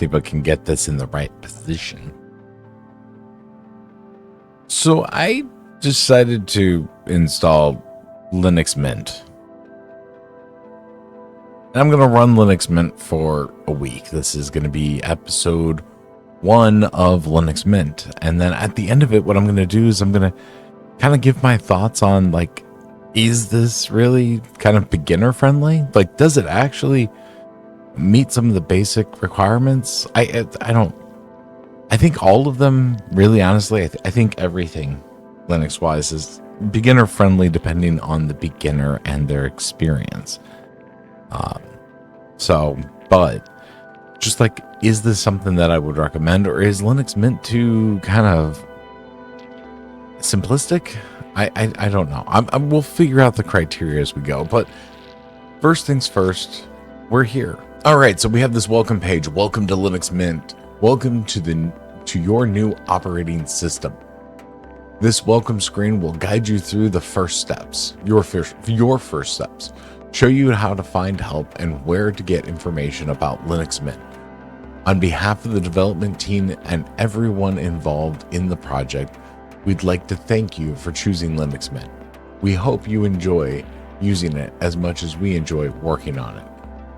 see if I can get this in the right position. So I decided to install Linux Mint. And I'm going to run Linux Mint for a week. This is going to be episode 1 of Linux Mint. And then at the end of it, what I'm going to do is I'm going to kind of give my thoughts on, like, is this really kind of beginner friendly? Like, does it actually meet some of the basic requirements? I think all of them, really, honestly. I think everything Linux wise is beginner friendly depending on the beginner and their experience. But just like, is this something that I would recommend, or is Linux Mint too kind of simplistic? I don't know. We'll figure out the criteria as we go. But first things first, we're here. All right, so we have this welcome page. Welcome to Linux Mint. Welcome to your new operating system. This welcome screen will guide you through the first steps, your first steps, show you how to find help and where to get information about Linux Mint. On behalf of the development team and everyone involved in the project, we'd like to thank you for choosing Linux Mint. We hope you enjoy using it as much as we enjoy working on it.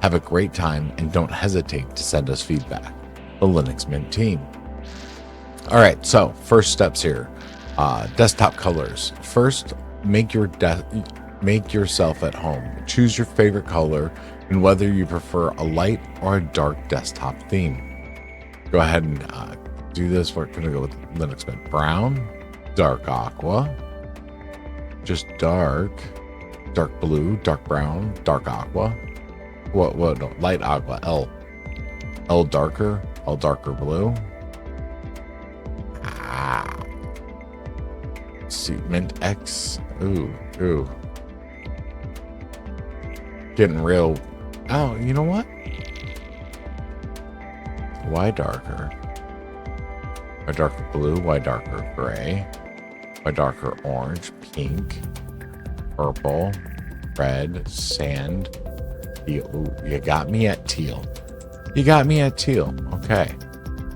Have a great time and don't hesitate to send us feedback. The Linux Mint team. All right, so first steps here. Desktop colors. First, make yourself at home. Choose your favorite color and whether you prefer a light or a dark desktop theme. Go ahead and do this. We're going to go with Linux Mint. Brown, dark aqua, just dark blue, dark brown, dark aqua. What? No, light aqua. L darker blue. See, Mint X. Ooh. Getting real. Oh, you know what? Why darker? Why darker blue? Why darker gray? Why darker orange? Pink? Purple? Red? Sand? Teal. Ooh, you got me at teal.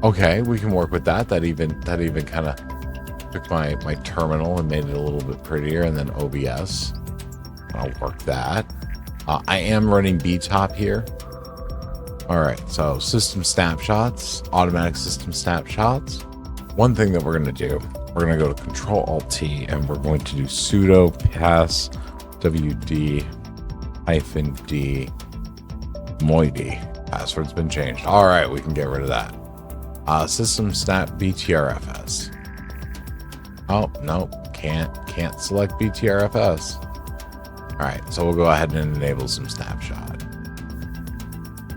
Okay, we can work with that. That even kind of took my terminal and made it a little bit prettier, and then OBS. I'll work that. I am running BTOP here. All right, so system snapshots, automatic system snapshots. One thing that we're going to do, we're going to go to Control-Alt-T, and we're going to do sudo pass wd -d moidy. Password's been changed. All right, we can get rid of that. System snap btrfs. Oh, no, can't select btrfs. All right, so we'll go ahead and enable some snapshot.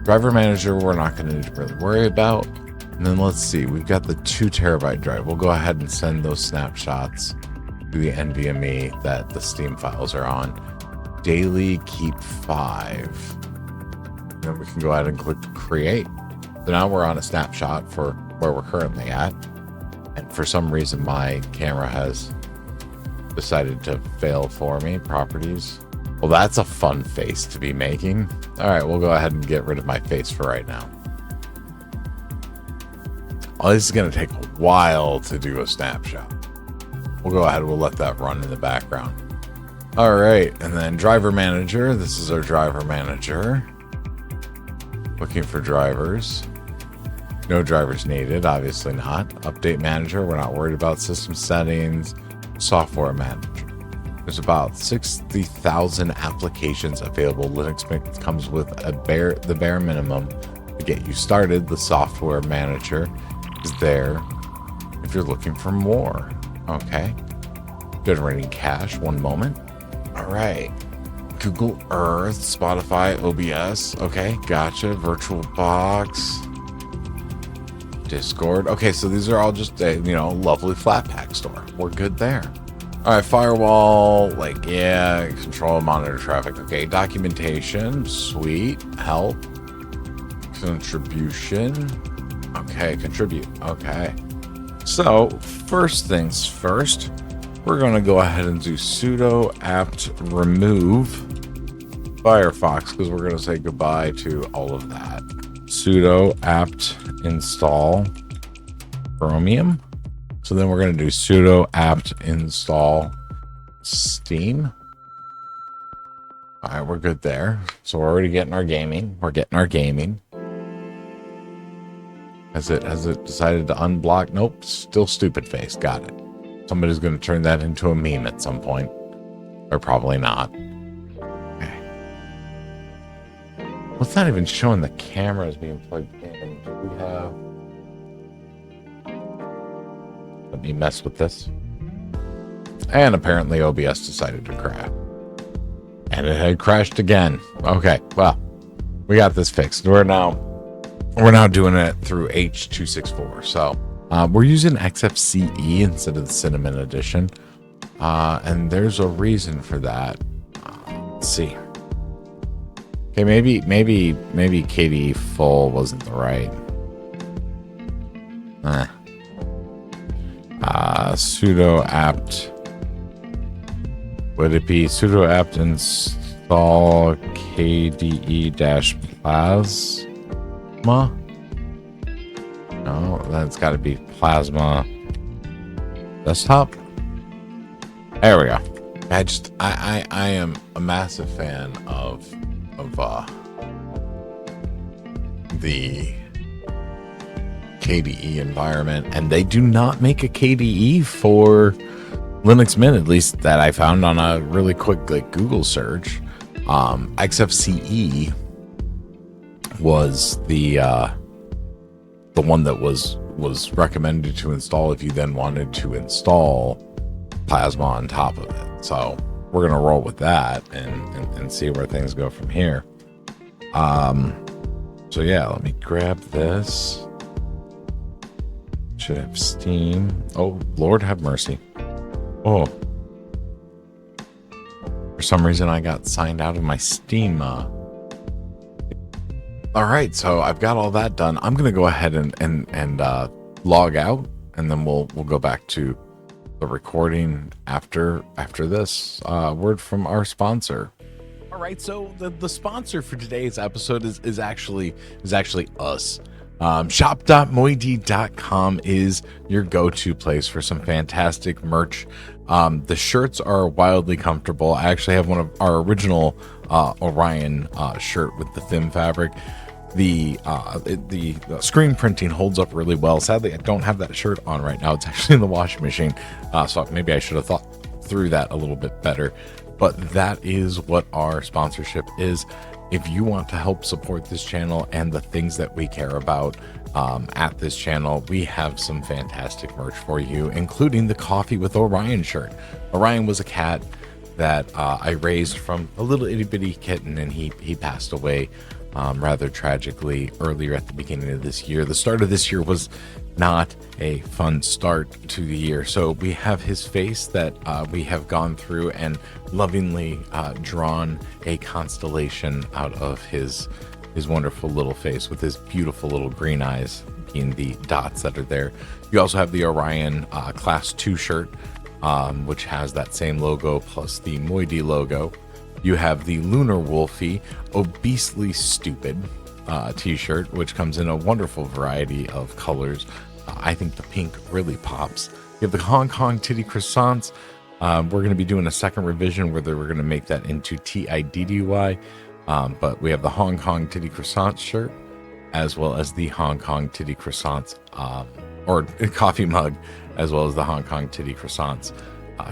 Driver manager, we're not going to really worry about. And then let's see, we've got the 2 terabyte drive. We'll go ahead and send those snapshots to the NVMe that the Steam files are on. Daily keep 5. Then we can go ahead and click create. So now we're on a snapshot for where we're currently at. And for some reason, my camera has decided to fail for me. Properties. Well, that's a fun face to be making. All right, we'll go ahead and get rid of my face for right now. Oh, this is going to take a while to do a snapshot. We'll go ahead, we'll let that run in the background. All right, and then driver manager. This is our driver manager. Looking for drivers. No drivers needed, obviously not. Update manager, we're not worried about. System settings, software manager. There's about 60,000 applications available. Linux Mint comes with the bare minimum to get you started. The software manager is there if you're looking for more. Okay. Generating cache, one moment. All right. Google Earth, Spotify, OBS. Okay, gotcha. VirtualBox, Discord. Okay, so these are all just a, lovely Flatpak store. We're good there. All right, firewall, control and monitor traffic. Okay, documentation, sweet. Help, contribution. Okay, contribute. Okay. So first things first, we're going to go ahead and do sudo apt remove Firefox, because we're going to say goodbye to all of that. Sudo apt install Chromium. So then we're going to do sudo apt install Steam. All right, we're good there. So we're already getting our gaming. We're getting our gaming. Has it decided to unblock? Nope, still stupid face. Got it. Somebody's going to turn that into a meme at some point. Or probably not. Okay. Well, it's not even showing the cameras being plugged in. Do we have... Let me mess with this. And apparently OBS decided to crash. And it had crashed again. Okay, well, we got this fixed. We're now doing it through H.264. So we're using XFCE instead of the Cinnamon Edition. And there's a reason for that. Let's see. Okay, maybe KDE full wasn't the right. Sudo apt. Would it be sudo apt install KDE-Plasma? No, that's got to be Plasma Desktop. There we go. I am a massive fan of the KDE environment, and they do not make a KDE for Linux Mint, at least that I found on a really quick Google search. XFCE was the one that was recommended to install if you then wanted to install Plasma on top of it. So we're gonna roll with that and see where things go from here. So yeah, let me grab this. Should have Steam. Oh, Lord have mercy. Oh, for some reason I got signed out of my Steam. All right, so I've got all that done. I'm gonna go ahead and log out, and then we'll go back to the recording after this word from our sponsor. All right, so the sponsor for today's episode is actually us. Shop.moidi.com is your go-to place for some fantastic merch. The shirts are wildly comfortable. I actually have one of our original Orion shirt with the thin fabric. The screen printing holds up really well. Sadly, I don't have that shirt on right now. It's actually in the washing machine, so maybe I should have thought through that a little bit better. But that is what our sponsorship is. If you want to help support this channel and the things that we care about at this channel, we have some fantastic merch for you, including the Coffee with Orion shirt. Orion was a cat that I raised from a little itty bitty kitten, and he passed away rather tragically earlier at the beginning of this year. The start of this year was not a fun start to the year. So we have his face that we have gone through and lovingly drawn a constellation out of his wonderful little face with his beautiful little green eyes being the dots that are there. You also have the Orion Class 2 shirt, which has that same logo plus the Moidi logo. You have the Lunar Wolfie Obesely Stupid t-shirt, which comes in a wonderful variety of colors. I think the pink really pops. You have the Hong Kong Titty Croissants. We're going to be doing a second revision where we're going to make that into TIDDY. But we have the Hong Kong Titty Croissants shirt, as well as the Hong Kong Titty Croissants, or coffee mug, as well as the Hong Kong Titty Croissants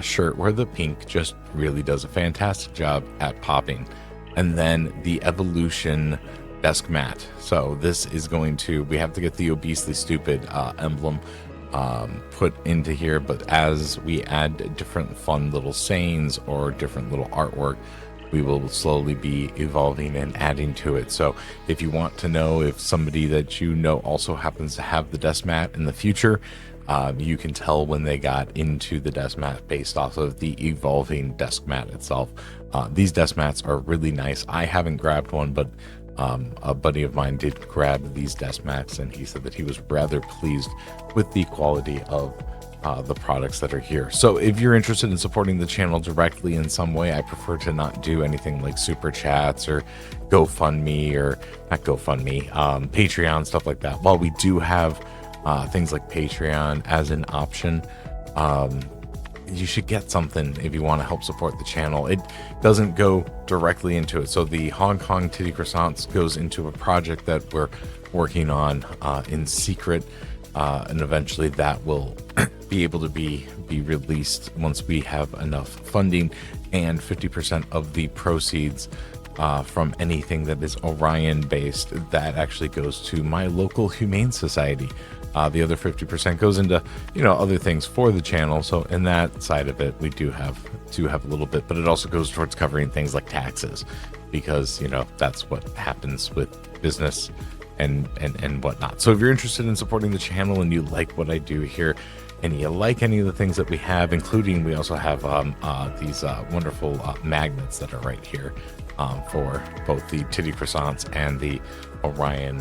shirt, where the pink just really does a fantastic job at popping. And then the Evolution desk mat. So this is going to, we have to get the Obesely Stupid emblem put into here, but as we add different fun little sayings or different little artwork, we will slowly be evolving and adding to it. So if you want to know if somebody that you know also happens to have the desk mat in the future, you can tell when they got into the desk mat based off of the evolving desk mat itself. These desk mats are really nice. I haven't grabbed one, but a buddy of mine did grab these desk mats, and he said that he was rather pleased with the quality of the products that are here. So if you're interested in supporting the channel directly in some way, I prefer to not do anything like super chats or GoFundMe, or not GoFundMe, Patreon, stuff like that. While we do have things like Patreon as an option, you should get something if you want to help support the channel. It doesn't go directly into it. So the Hong Kong Titty Croissants goes into a project that we're working on in secret, and eventually that will be able to be released once we have enough funding, and 50% of the proceeds from anything that is Orion based, that actually goes to my local humane society. The other 50% goes into, other things for the channel. So in that side of it, we do have a little bit, but it also goes towards covering things like taxes, because that's what happens with business and whatnot. So if you're interested in supporting the channel and you like what I do here, and you like any of the things that we have, including we also have these wonderful magnets that are right here for both the Titty Croissants and the Orion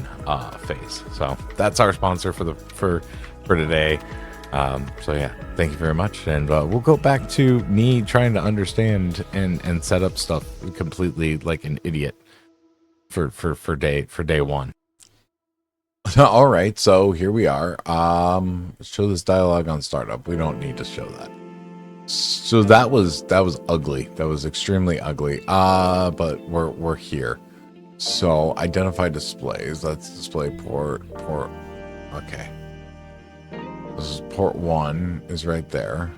face. So that's our sponsor for today. So yeah, thank you very much, and we'll go back to me trying to understand and set up stuff completely like an idiot for day one. All right, so here we are. Let's show this dialogue on startup. We don't need to show that. So that was ugly. That was extremely ugly. But we're here. So identify displays. Let's display port. Okay. This is port 1 is right there.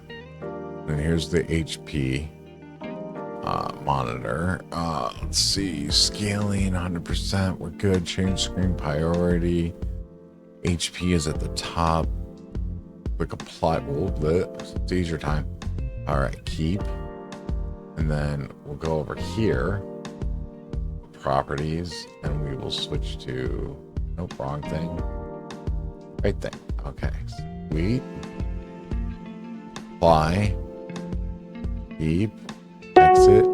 And here's the HP monitor. Let's see, scaling 100%. We're good. Change screen priority. HP is at the top. Click apply. It's easier time. All right, keep. And then we'll go over here, properties, and we will switch to, nope, wrong thing. Right thing. Okay, sweet. Apply. Keep. Exit.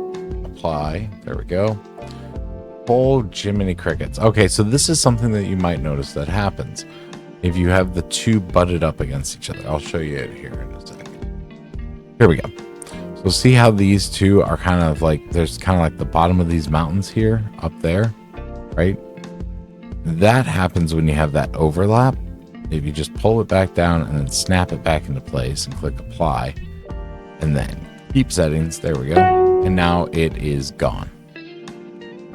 Apply. There we go. Whole Jiminy Crickets. Okay, so this is something that you might notice that happens if you have the two butted up against each other. I'll show you it here in a second. Here we go. So see how these two are kind of like, there's kind of like the bottom of these mountains here, up there, right? That happens when you have that overlap. If you just pull it back down and then snap it back into place and click apply, and then keep settings, there we go. And now it is gone.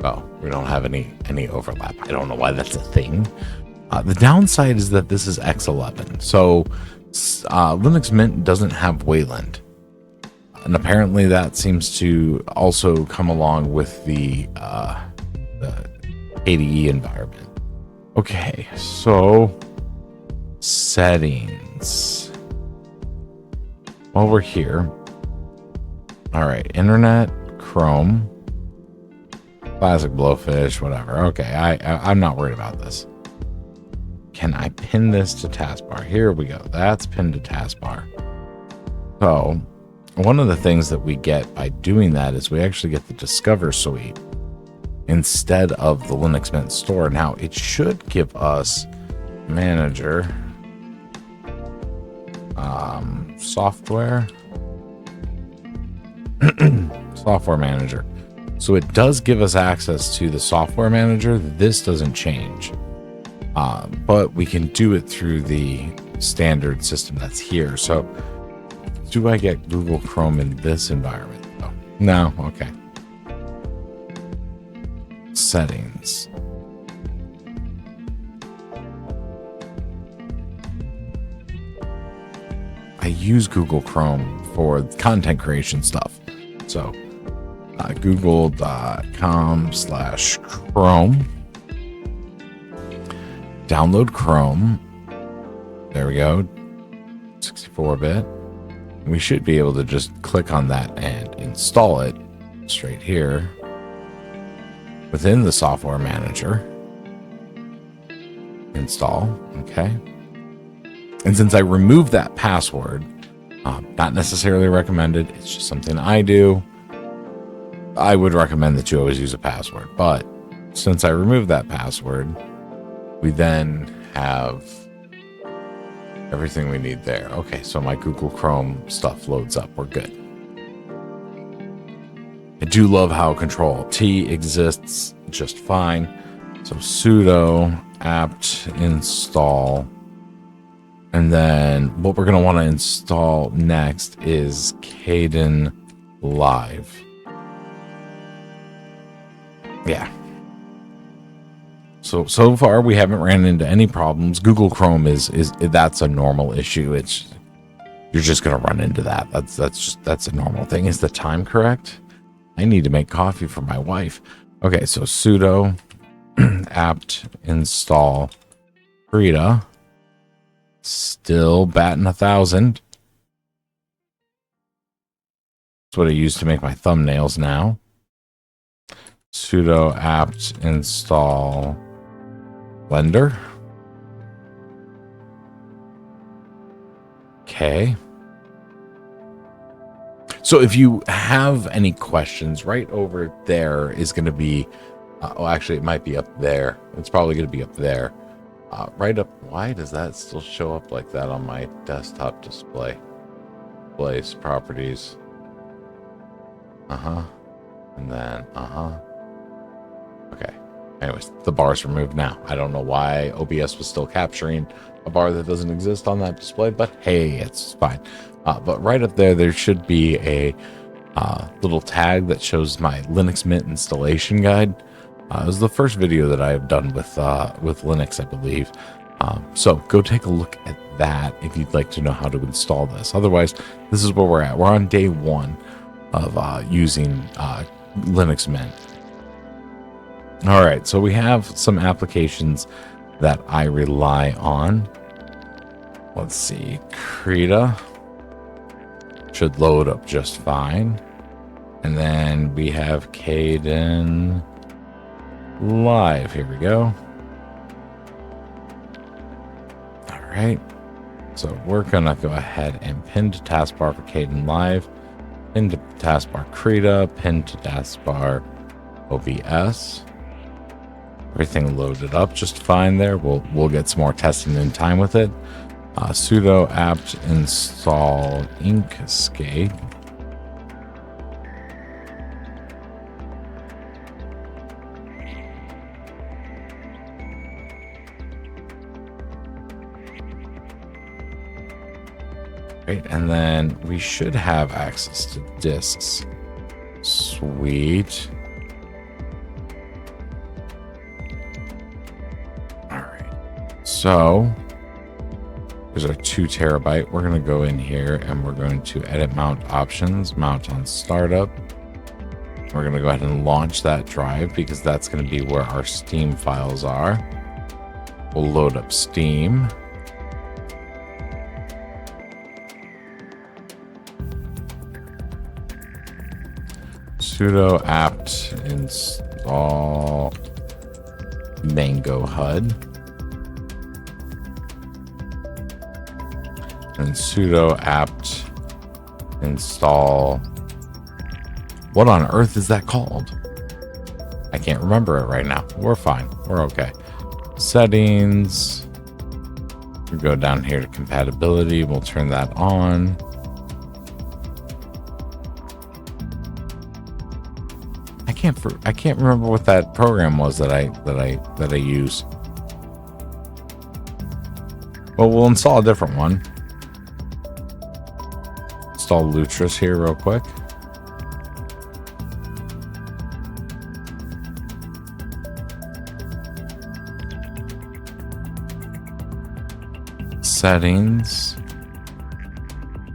Oh, we don't have any overlap. I don't know why that's a thing. The downside is that this is X11. So Linux Mint doesn't have Wayland. And apparently that seems to also come along with the KDE environment. Okay, so settings. While we're here. All right, Internet, Chrome, Classic Blowfish, whatever. Okay, I'm not worried about this. Can I pin this to taskbar? Here we go. That's pinned to taskbar. So one of the things that we get by doing that is we actually get the Discover suite instead of the Linux Mint store. Now it should give us manager, software, software manager. So it does give us access to the software manager. This doesn't change, but we can do it through the standard system that's here. So do I get Google Chrome in this environment? Oh, no. Okay. Settings. I use Google Chrome for content creation stuff. So google.com/Chrome. Download Chrome. There we go. 64-bit. We should be able to just click on that and install it straight here within the software manager. Install. Okay. And since I removed that password, not necessarily recommended, it's just something I do. I would recommend that you always use a password, but since I removed that password, we then have Everything we need there. Okay, so my Google Chrome stuff loads up. We're good. I do love how Control-T exists just fine. So sudo apt install. And then what we're going to want to install next is Kden Live. Yeah. So far we haven't ran into any problems. Google Chrome is that's a normal issue. You're just going to run into that. That's a normal thing. Is the time correct? I need to make coffee for my wife. Okay, so sudo apt install Krita. Still batting 1,000. That's what I use to make my thumbnails now. Sudo apt install Blender. Okay. So if you have any questions, right over there is going to be, oh, actually it might be up there. It's probably going to be up there. Right up. Why does that still show up like that on my desktop display? Place properties. And then, Okay. Anyways, the bar's removed now. I don't know why OBS was still capturing a bar that doesn't exist on that display, but hey, it's fine. But right up there, there should be a little tag that shows my Linux Mint installation guide. It was the first video that I've done with Linux, I believe. So go take a look at that if you'd like to know how to install this. Otherwise, this is where we're at. We're on day 1 of using Linux Mint. All right, so we have some applications that I rely on. Let's see, Krita should load up just fine. And then we have Kden Live. Here we go. All right. So we're going to go ahead and pin to taskbar for Kden Live, pin to taskbar Krita, pin to taskbar OBS. Everything loaded up just fine there. We'll get some more testing in time with it. Sudo apt install Inkscape. Right, and then we should have access to disks. Sweet. All right. So here's our 2 terabyte. We're going to go in here and we're going to edit mount options, mount on startup. We're going to go ahead and launch that drive because that's going to be where our Steam files are. We'll load up Steam. Sudo apt install Mango HUD. And sudo apt install. What on earth is that called? I can't remember it right now. We're fine. We're okay. Settings. We go down here to compatibility. We'll turn that on. I can't remember what that program was that I use. Well, we'll install a different one. Install Lutris here real quick. Settings.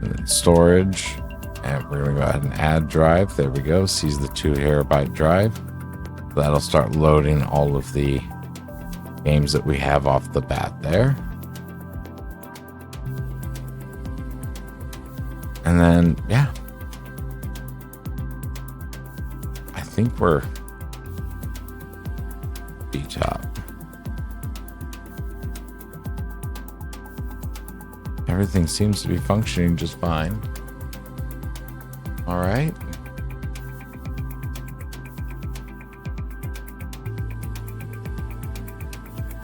And then storage. And we're going to go ahead and add drive. There we go. Sees the 2 terabyte drive. That'll start loading all of the games that we have off the bat there. And then, yeah. I think we're B-top. Everything seems to be functioning just fine. All right.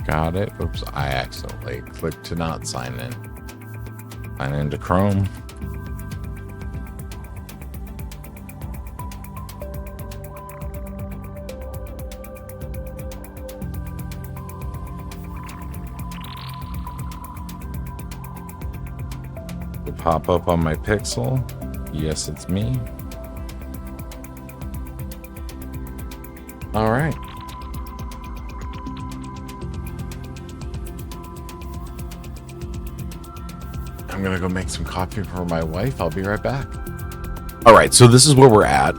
Got it. Oops, I accidentally clicked to not sign in. Sign into Chrome. It pop up on my Pixel. Yes, it's me. All right. I'm gonna go make some coffee for my wife. I'll be right back. All right, so this is where we're at.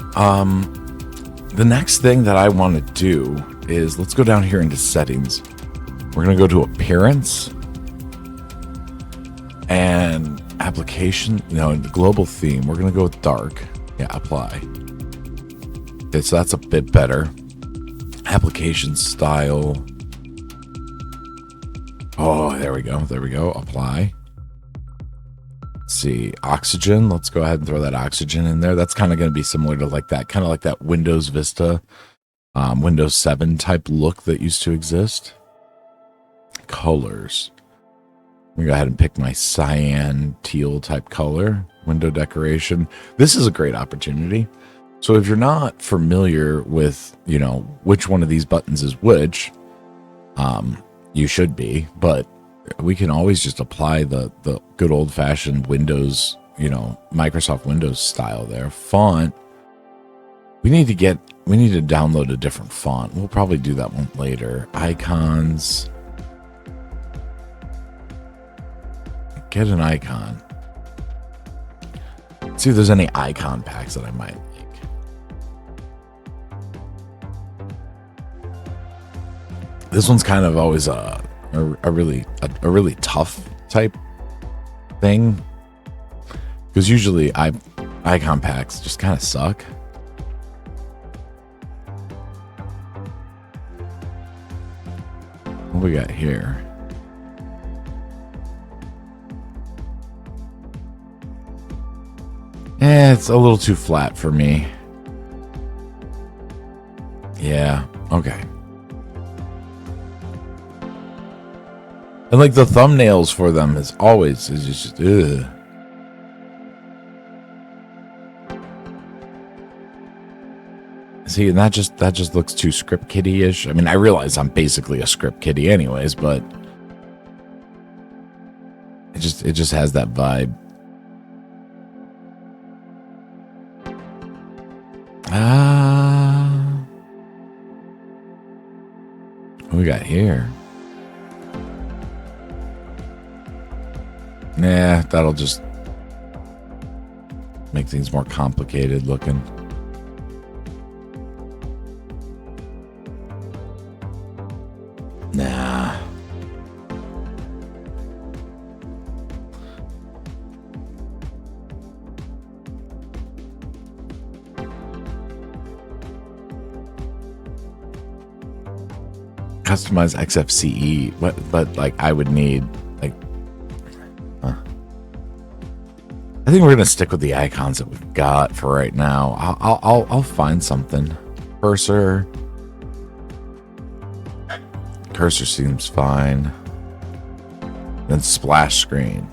The next thing that I want to do is let's go down here into settings. We're gonna go to appearance and application. No, the global theme. We're gonna go with dark. Yeah, apply. Okay, so that's a bit better. Application style. Oh, there we go. There we go. Apply. Let's see, oxygen. Let's go ahead and throw that oxygen in there. That's kind of going to be similar to like that, kind of like that Windows Vista, Windows 7 type look that used to exist. Colors. I'm going to go ahead and pick my cyan teal type color. Window decoration. This is a great opportunity. So if you're not familiar with, you know, which one of these buttons is which, you should be, but we can always just apply the good old-fashioned Windows, you know, Microsoft Windows style there. Font. We need to download a different font. We'll probably do that one later. Icons. Get an icon. See if there's any icon packs that I might like. This one's kind of always a really tough type thing, because usually icon packs just kind of suck. What we got here? It's a little too flat for me. Yeah, okay. And like the thumbnails for them is just ugh. See, and that just looks too script kiddie-ish. I mean, I realize I'm basically a script kiddie anyways, but it just has that vibe. What we got here? Nah, that'll just make things more complicated looking. Nah. Customize XFCE, but like I would need like. I think we're gonna stick with the icons that we've got for right now. I'll find something. Cursor seems fine. Then splash screen.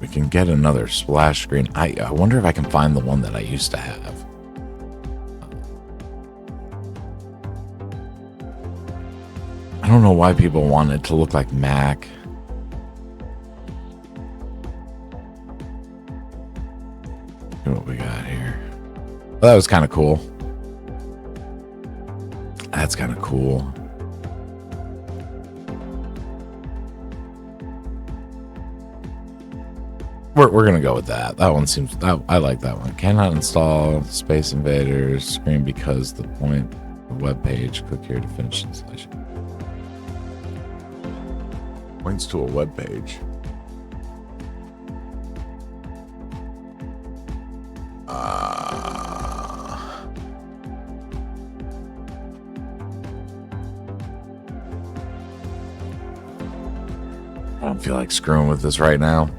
We can get another splash screen. I wonder if I can find the one that I used to have. I don't know why people want it to look like Mac. What we got here? Well, that was kind of cool. That's kind of cool. We're gonna go with that. That one seems. I like that one. Cannot install Space Invaders screen because the point of web page. Click here to finish installation. Points to a web page. I don't feel like screwing with this right now.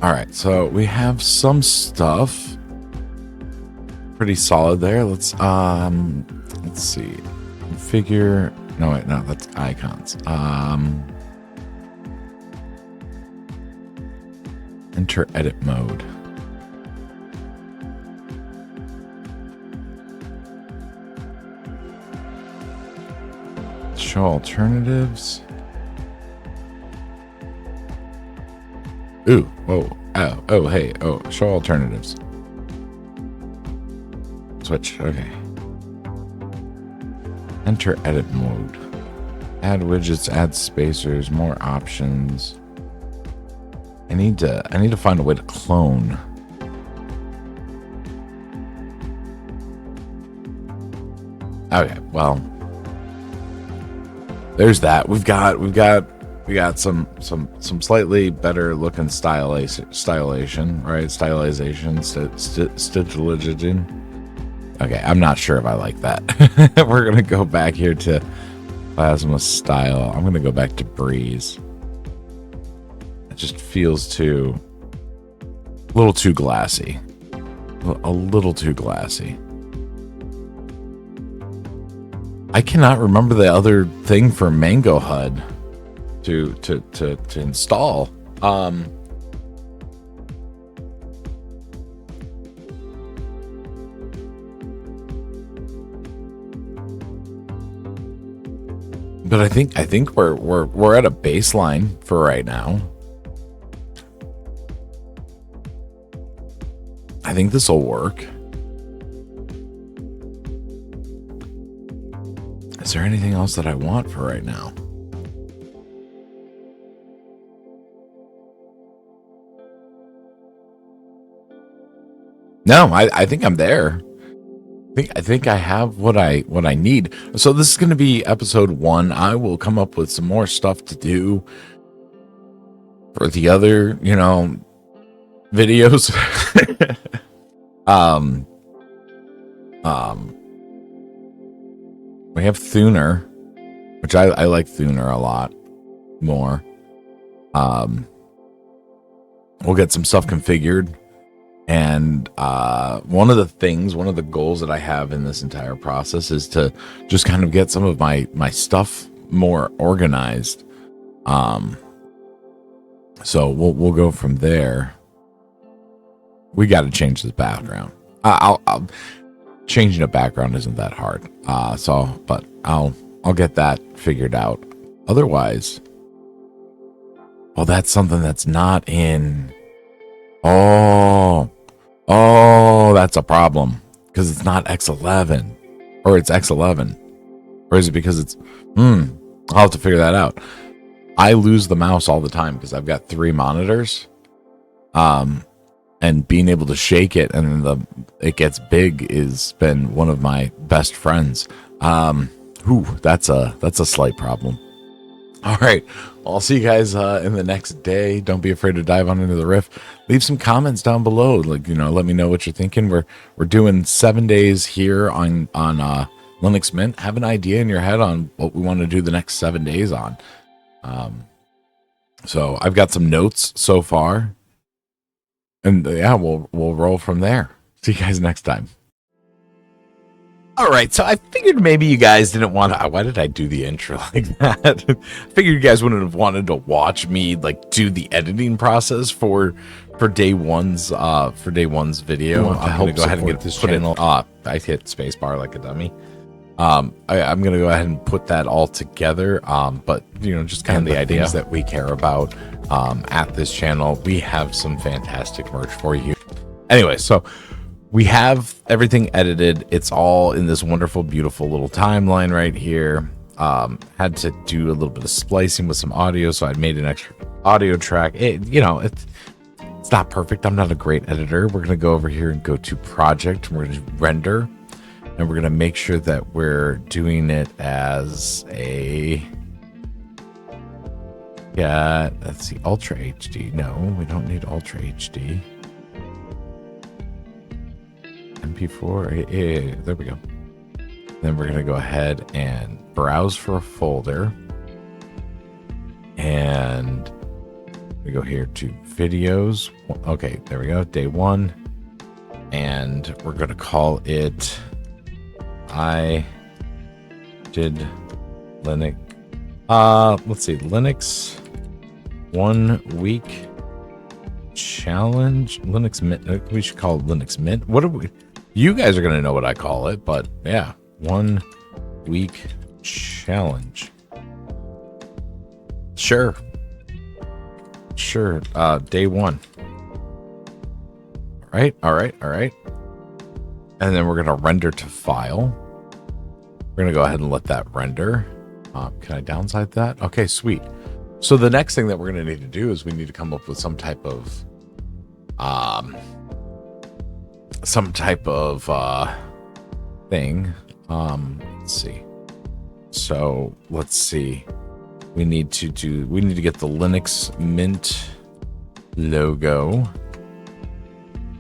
All right, so we have some stuff pretty solid there. Let's see. Configure No, wait, no, that's icons. Enter edit mode. Show alternatives. Ooh, whoa, oh, hey, show alternatives. Switch, okay. Enter edit mode. Add widgets, add spacers, more options. I need to find a way to clone. Okay, well, there's that. We got some slightly better looking stylization, right? Stylization. Okay, I'm not sure if I like that. We're gonna go back here to plasma style. I'm gonna go back to breeze. It just feels a little too glassy. A little too glassy. I cannot remember the other thing for Mango HUD to install. But I think we're at a baseline for right now. I think this will work. Is there anything else that I want for right now? No, I think I'm there. I think I have what I need. So this is going to be episode 1. I will come up with some more stuff to do for the other, videos. We have Thuner, which I like Thuner a lot more. We'll get some stuff configured. And one of the goals that I have in this entire process is to just kind of get some of my stuff more organized. So we'll go from there. We got to change this background. I'll changing a background isn't that hard. But I'll get that figured out. Otherwise, that's something that's not in. Oh, that's a problem because it's not X11 or it's X11, or is it because it's, I'll have to figure that out. I lose the mouse all the time because I've got 3 monitors, and being able to shake it and then it gets big has been one of my best friends. That's a slight problem. All right. Well, I'll see you guys in the next day. Don't be afraid to dive on into the riff. Leave some comments down below. Let me know what you're thinking. We're doing 7 days here on Linux Mint. Have an idea in your head on what we want to do the next 7 days on. So I've got some notes so far, and we'll roll from there. See you guys next time. All right, so I figured maybe you guys didn't want to. Why did I do the intro like that? I figured you guys wouldn't have wanted to watch me do the editing process for day one's video. I'm gonna go ahead and get this channel. I hit spacebar like a dummy. I'm gonna go ahead and put that all together. But just kind of the ideas that we care about at this channel. We have some fantastic merch for you. Anyway, so. We have everything edited. It's all in this wonderful, beautiful little timeline right here. Had to do a little bit of splicing with some audio, so I made an extra audio track. It's not perfect. I'm not a great editor. We're gonna go over here and go to project. We're gonna render, and we're gonna make sure that we're doing it as a let's see, Ultra HD. No, we don't need Ultra HD. MP4, there we go. Then we're gonna go ahead and browse for a folder, and we go here to videos. Okay, there we go, day 1, and we're gonna call it I did Linux. Let's see. Linux 1 week challenge. Linux Mint. We should call it Linux Mint. What are we? You guys are gonna know what I call it, but yeah, 1 week challenge. Sure. Day 1. All right. And then we're gonna render to file. We're gonna go ahead and let that render. Can I downside that? Okay, sweet. So the next thing that we're gonna need to do is we need to come up with some type of thing. Let's see. So let's see. We need to get the Linux Mint logo.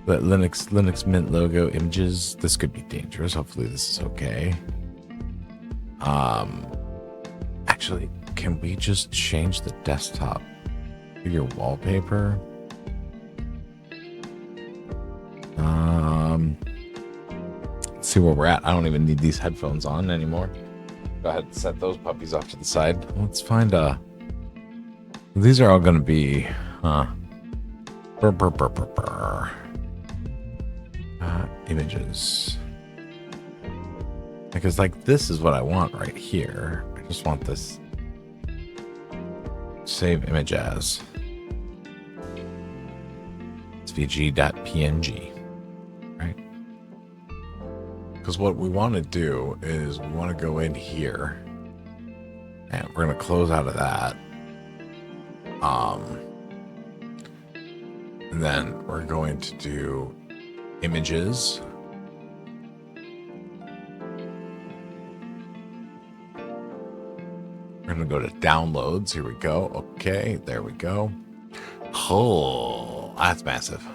The Linux Mint logo images. This could be dangerous. Hopefully this is okay. Actually, can we just change the desktop to your wallpaper? Let's see where we're at. I don't even need these headphones on anymore. Go ahead and set those puppies off to the side. Let's find these are all going to be images, because like this is what I want right here. I just want this. Save image as svg.png, right? Because what we want to do is we want to go in here and we're going to close out of that. And then we're going to do images. We're going to go to downloads. Here we go. Okay, there we go. Oh, that's massive.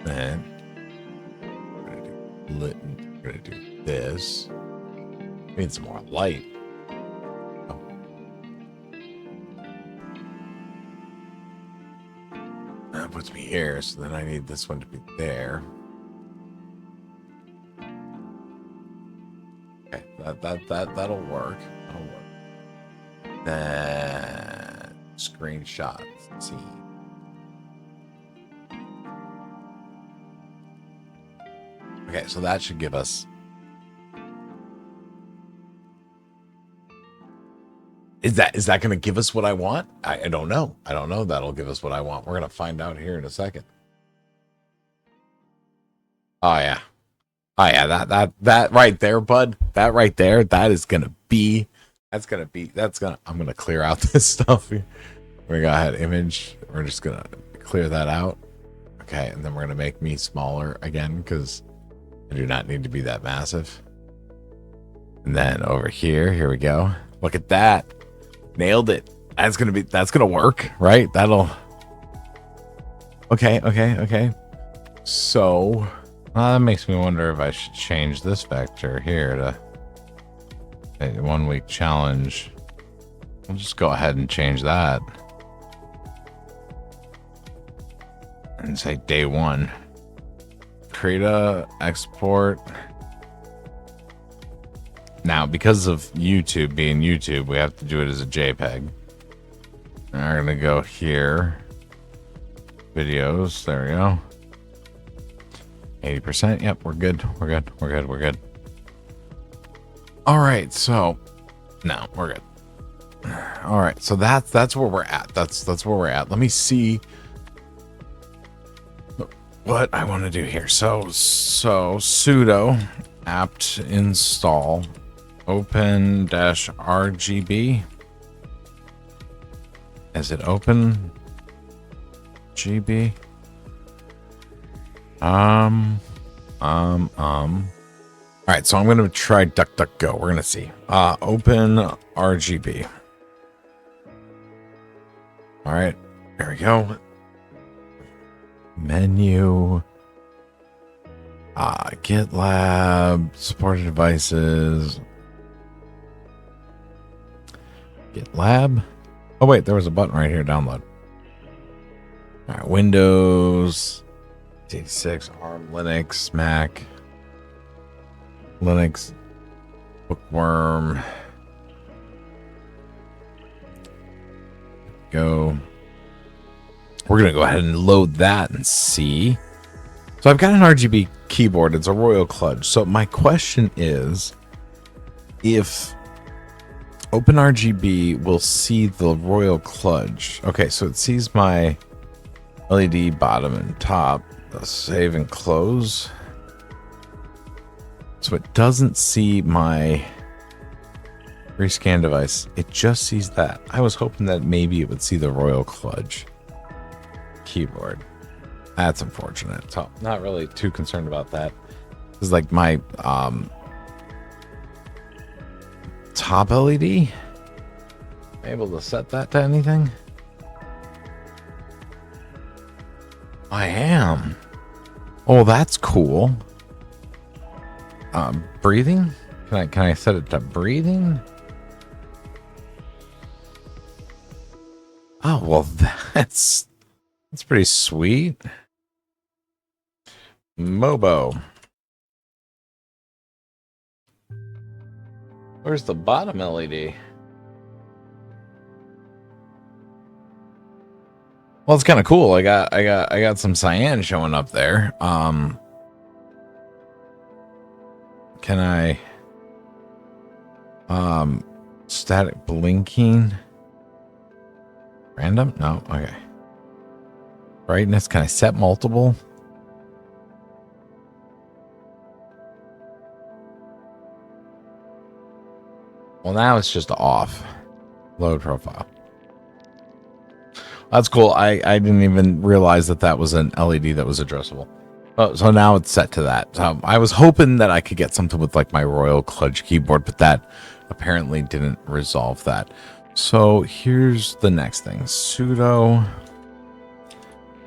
Then we're going to do this. Need some more light. Oh. That puts me here, so then I need this one to be there. Okay, that'll work. Then screenshots. Let's see. Okay, so that should give us. Is that going to give us what I want? I don't know. I don't know. That'll give us what I want. We're going to find out here in a second. Oh yeah. Oh yeah. That right there, bud. That right there. That is going to be. I'm going to clear out this stuff. We go ahead, image. We're just going to clear that out. Okay. And then we're going to make me smaller again, because I do not need to be that massive. And then over here we go. Look at that. Nailed it. That's going to work, right? That'll. Okay. So that makes me wonder if I should change this vector here to a 1 week challenge. I'll just go ahead and change that and say day 1. Create a export. Now, because of YouTube being YouTube, we have to do it as a JPEG. And we're gonna go here. Videos. There we go. 80%. Yep, we're good. We're good. All right, so no, we're good. All right, so that's where we're at. That's where we're at. Let me see what I want to do here. So sudo apt install open-rgb. Is it open GB? All right, so I'm going to try DuckDuckGo. We're going to see. Open RGB. All right, there we go. Menu. GitLab. Supported devices. GitLab. Oh, wait, there was a button right here. Download. All right, Windows. 86, ARM, Linux, Mac. Linux, Bookworm, go. We're going to go ahead and load that and see. So I've got an RGB keyboard. It's a Royal Kludge. So my question is, if OpenRGB will see the Royal Kludge. Okay, so it sees my LED bottom and top. Save and close. So it doesn't see my rescan device. It just sees that. I was hoping that maybe it would see the Royal Kludge keyboard. That's unfortunate. So not really too concerned about that. It's like my top LED. Able to set that to anything? I am. Oh, that's cool. Breathing? Can I set it to breathing? Oh, well, that's pretty sweet. Mobo. Where's the bottom LED? Well, it's kind of cool. I got some cyan showing up there. Can I static blinking? Random? No. Okay. Brightness, can I set multiple? Well, now it's just off. Load profile. That's cool. I didn't even realize that was an LED that was addressable. Oh, so now it's set to that. I was hoping that I could get something with like my Royal Kludge keyboard, but that apparently didn't resolve that. So here's the next thing. Sudo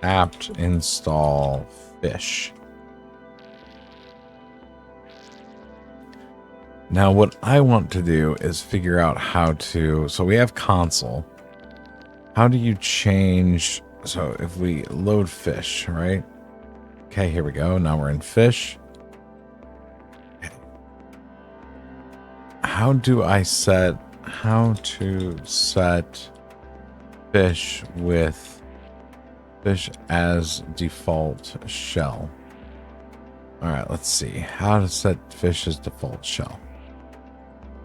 apt install fish. Now what I want to do is figure out how to, so we have console. How do you change? So if we load fish, right? Okay, here we go. Now we're in fish. How to set fish with fish as default shell? All right, let's see how to set fish as default shell.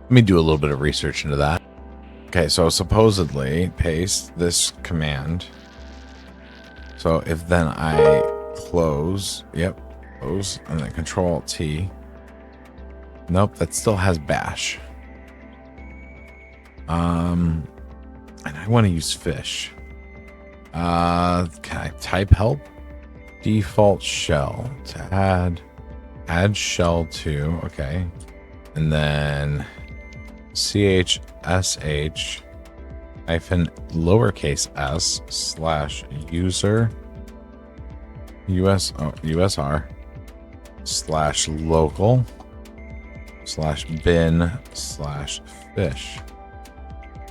Let me do a little bit of research into that. Okay, so supposedly paste this command. So if then I close, close, and then Control T. Nope, that still has bash. And I want to use fish. Can I type help? Default shell to add shell to, okay. And then chsh hyphen lowercase s slash user usr slash local slash bin slash fish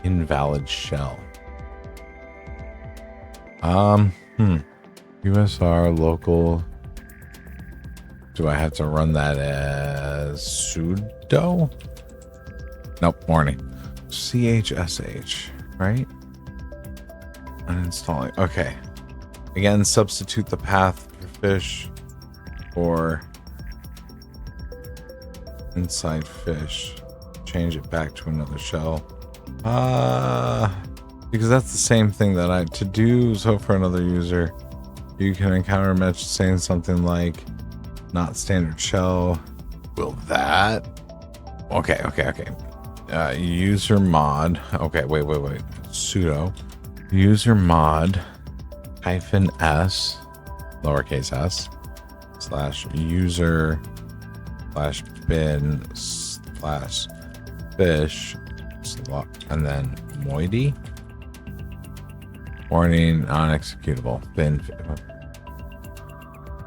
invalid shell. USR local. Do I have to run that as sudo? Nope, warning. CHSH, right? Uninstalling. Okay. Again, substitute the path for fish or inside fish. Change it back to another shell. Because that's the same thing that I to do. So for another user, you can encounter a message saying something like not standard shell. Will that? Okay. User mod. Okay, wait. Sudo user mod hyphen s lowercase s slash user slash bin slash fish and then moiety. Warning, non-executable. Bin.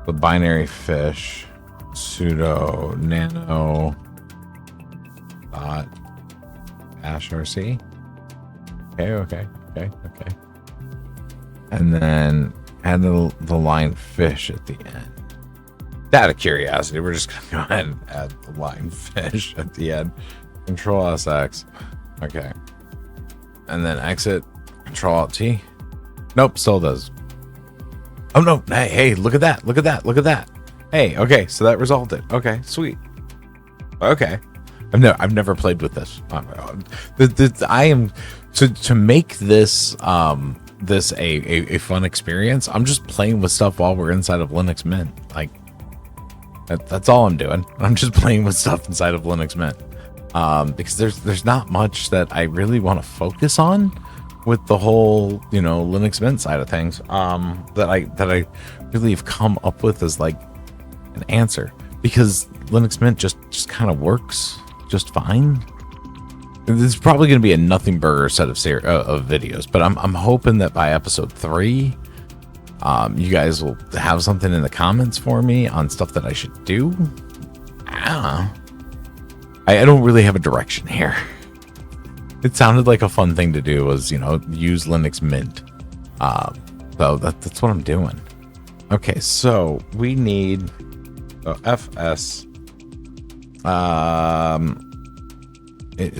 The binary fish. Sudo nano dot -rc. Okay. And then add the line fish at the end. Out of curiosity, we're just gonna go ahead and add the line fish at the end. Control SX. Okay. And then exit Control Alt T. Nope, still does. Oh no! Hey, look at that! Look at that! Look at that! Hey, okay, so that resolved it. Okay, sweet. Okay, I've never played with this. I am to make this this a fun experience. I'm just playing with stuff while we're inside of Linux Mint. Like that's all I'm doing. I'm just playing with stuff inside of Linux Mint. Because there's not much that I really want to focus on with the whole, Linux Mint side of things. That I really have come up with as like an answer, because Linux Mint just kind of works just fine. This is probably going to be a nothing burger set of videos, but I'm hoping that by episode 3, you guys will have something in the comments for me on stuff that I should do. I don't really have a direction here. It sounded like a fun thing to do was, use Linux Mint. So that's what I'm doing. Okay, so we need FS.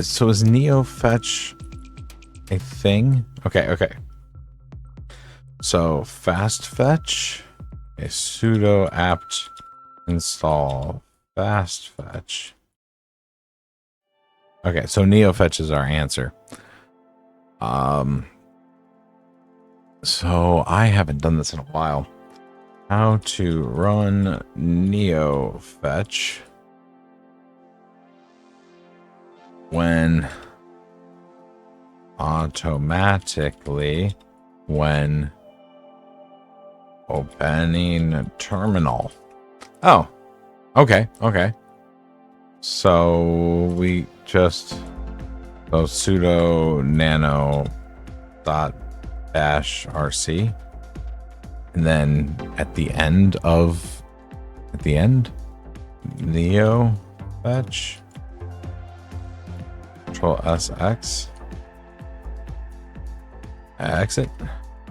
So is NeoFetch a thing? Okay. So fast fetch, a sudo apt install fast fetch. Okay, so NeoFetch is our answer. So I haven't done this in a while. How to run NeoFetch when automatically when opening terminal. Oh, okay. So we just sudo nano dot dash rc, and then at the end neo fetch control sx exit.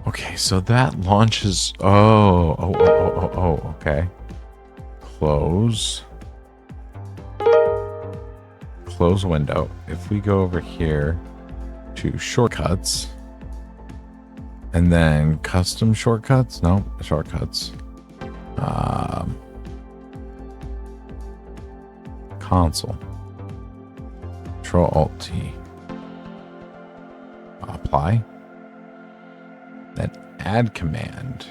Okay, so that launches. Okay, close window. If we go over here to shortcuts and then custom shortcuts, shortcuts, console, Control Alt T, apply, then add command.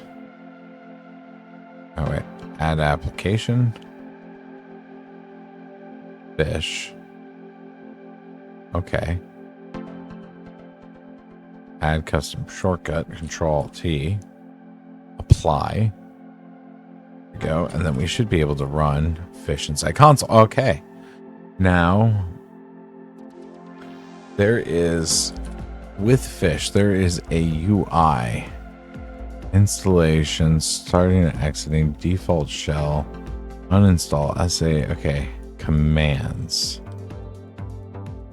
Add application, fish. Okay. Add custom shortcut, Control T, apply. There we go, and then we should be able to run fish inside console. Okay. Now with fish, there is a UI. Installation, starting and exiting, default shell, uninstall, SA, okay. Commands.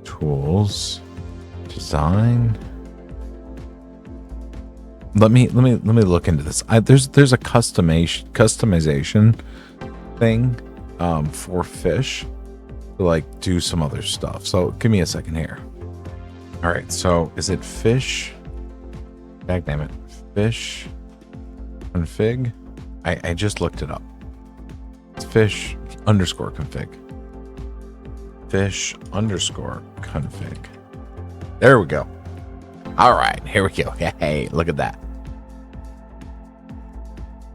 Tools, design. Let me look into this. There's a customization thing for fish to like do some other stuff. So give me a second here. All right, so is it fish? Damn it, fish config. I just looked it up. It's fish underscore config. Fish underscore config. There we go. All right, here we go. Hey, look at that.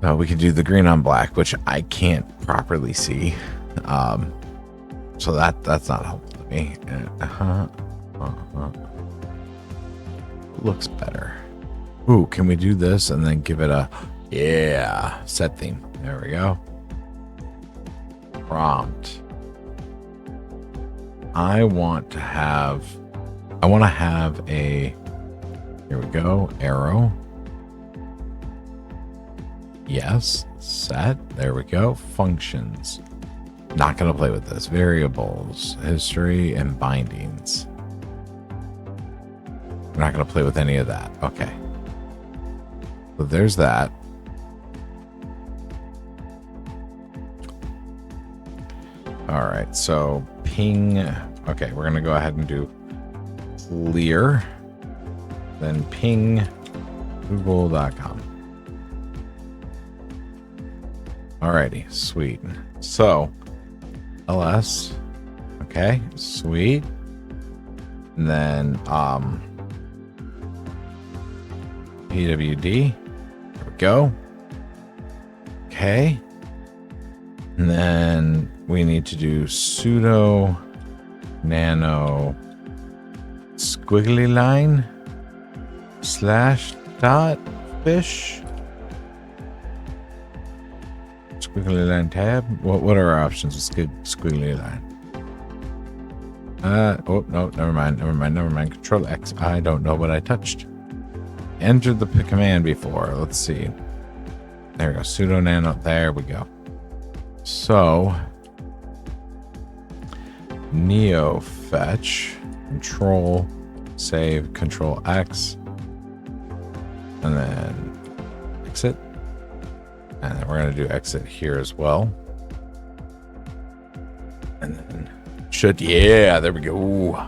We can do the green on black, which I can't properly see. So that's not helpful to me. Looks better. Ooh, can we do this and then give it a set theme? There we go. Prompt. I want to have a, here we go, arrow. Yes, set. There we go. Functions. Not going to play with this. Variables, history, and bindings. We're not going to play with any of that. Okay. So there's that. All right. So ping. Okay. We're going to go ahead and do clear. then ping google.com. Alrighty, sweet. So ls, okay, sweet. And then pwd, there we go. Okay, and then we need to do sudo nano squiggly line / dot fish squiggly line tab. What are our options with squiggly line? Oh no, never mind. Control X. I don't know what I touched. Entered the command before. Let's see. There we go. Sudo nano. There we go. So neo fetch, control save, control X, and then exit. And then we're going to do exit here as well. And then yeah, there we go.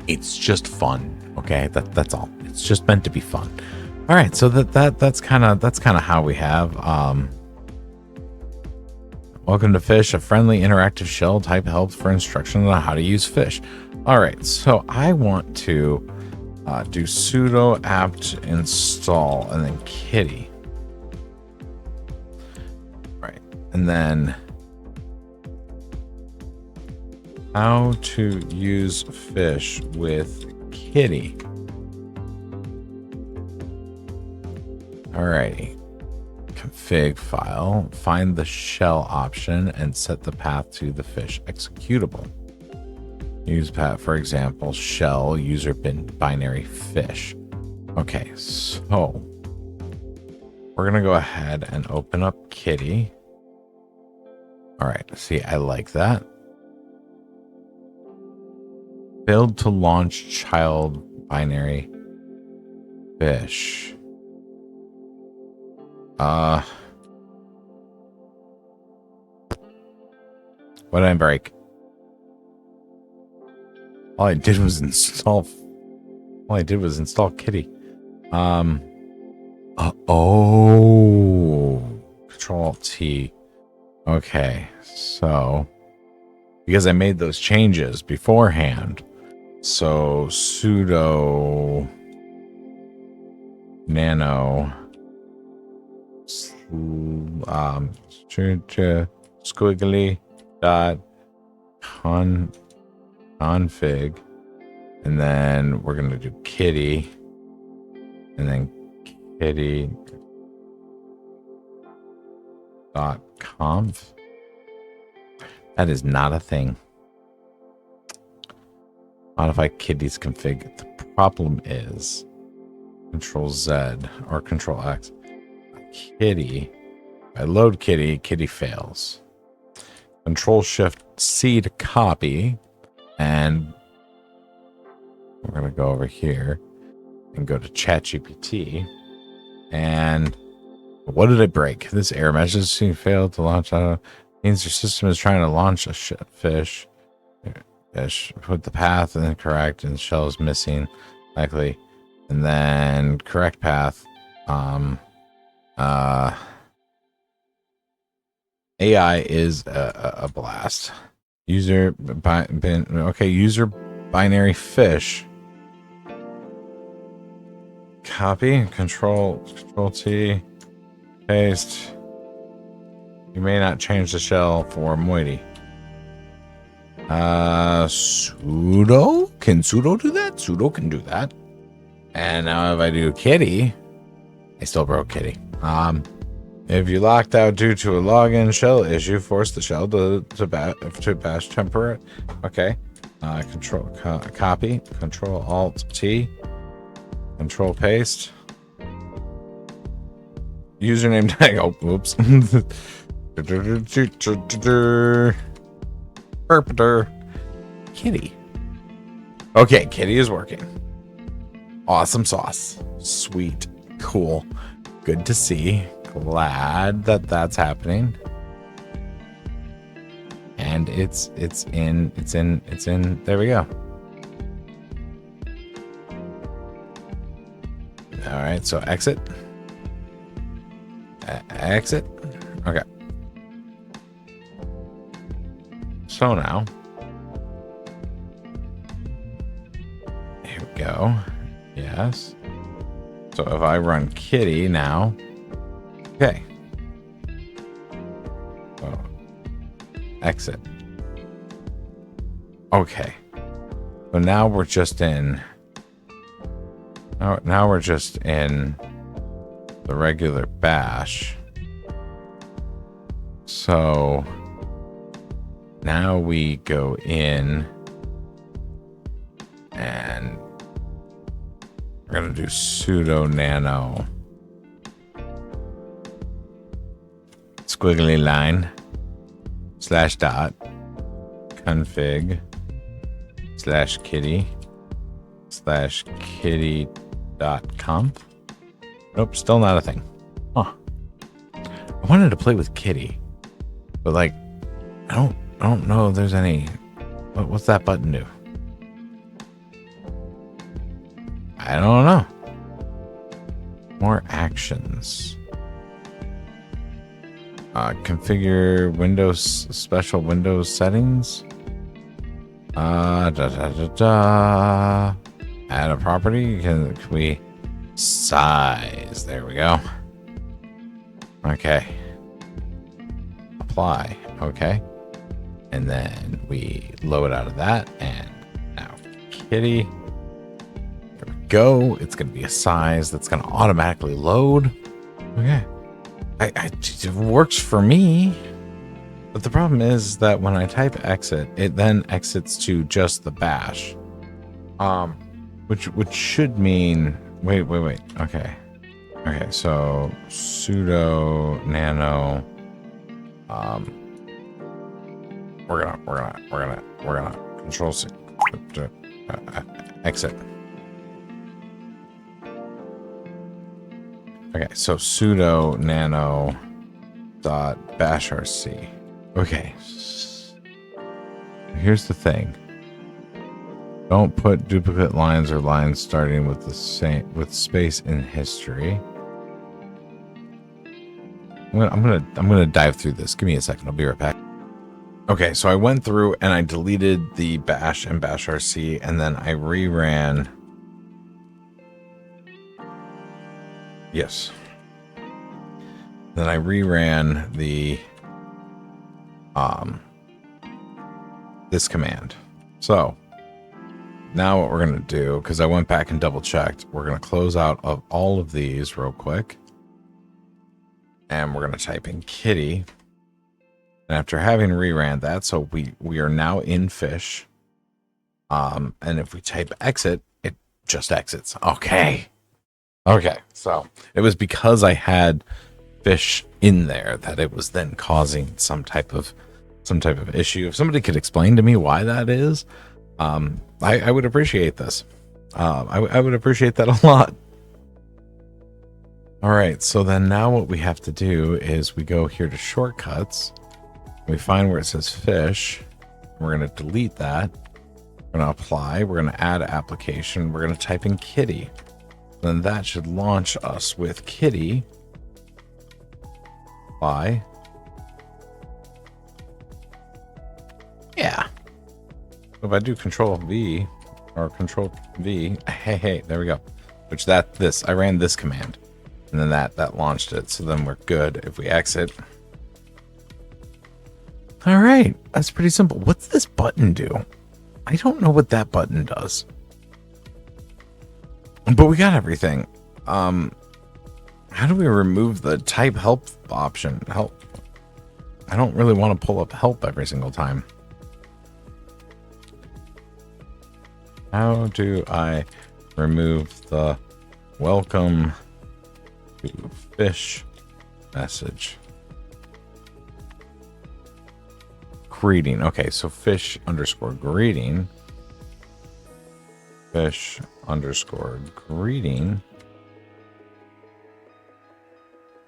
It's just fun. Okay, that's all. It's just meant to be fun. All right, so that's kind of how we have. Welcome to Fish, a friendly interactive shell type help for instruction on how to use Fish. All right, so I want to do sudo apt install and then kitty. All right, and then how to use Fish with kitty. Alrighty. Config file, find the shell option and set the path to the Fish executable. Use path, for example, shell user bin binary fish. Okay, so we're gonna go ahead and open up kitty. All right, see, I like that. Build to launch child binary fish. What did I break? All I did was install kitty. Oh, Control T. Okay, so because I made those changes beforehand, so sudo nano squiggly dot config, and then we're gonna do kitty, and then kitty dot conf. That is not a thing. Modify kitty's config. The problem is Control Z or Control X. Kitty. I load kitty. Kitty fails. Control Shift C to copy, and we're gonna go over here and go to ChatGPT. And what did I break? This error message failed to launch. Means your system is trying to launch a fish. Put the path incorrect and the shell is missing, likely, and then correct path. AI is a blast. User user binary fish. Copy, control T, paste. You may not change the shell for moiety. Sudo? Can sudo do that? Sudo can do that. And now if I do kitty, I still broke kitty. If you locked out due to a login shell issue, force the shell to bash temporary. Okay. Control copy, Control Alt T, Control paste. Username tag. Oh, oops. Kitty. Okay, kitty is working. Awesome sauce. Sweet. Cool. Good to see. Glad that that's happening. And it's in. There we go. right, so exit. Exit. Okay. So now, here we go. Yes. So if I run Kitty now, okay. So exit. Okay. So now we're just in. Now we're just in the regular bash. So now we go in and we're going to do sudo nano squiggly line / dot config / kitty / kitty dot conf. Nope, still not a thing. Huh. I wanted to play with Kitty, but like, I don't know if there's any. What's that button do? I don't know. More actions. Configure Windows special Windows settings. Add a property. Can we size? There we go. Okay. Apply. Okay. And then we load out of that. And now Kitty. There we go. It's going to be a size that's going to automatically load. Okay. It works for me. But the problem is that when I type exit, it then exits to just the bash. Which should mean wait. Okay. So sudo nano we're gonna control C exit. Okay, so sudo nano dot bash rc. Okay. Here's the thing. Don't put duplicate lines or lines starting with the same space in history. I'm gonna dive through this. Give me a second. I'll be right back. Okay, so I went through and I deleted the bash and bash rc, and then I reran. Yes. Then I reran the this command. So now what we're going to do, because I went back and double checked, we're going to close out of all of these real quick. And we're going to type in Kitty. And after having reran that, so we are now in fish. And if we type exit, it just exits. Okay. So it was because I had fish in there that it was then causing some type of issue. If somebody could explain to me why that is, I would appreciate this. I would appreciate that a lot. All right, so then now what we have to do is we go here to shortcuts. We find where it says fish. We're going to delete that. We're going to apply. We're going to add application. We're going to type in Kitty. Then that should launch us with Kitty. Apply. Yeah. So if I do Control V or Control V, hey, there we go. Which I ran this command, and then that launched it. So then we're good. If we exit. All right, that's pretty simple. What's this button do? I don't know what that button does. But we got everything. How do we remove the type help option? Help. I don't really want to pull up help every single time. How do I remove the welcome to fish message? Greeting. Okay, so fish underscore greeting. Fish underscore greeting.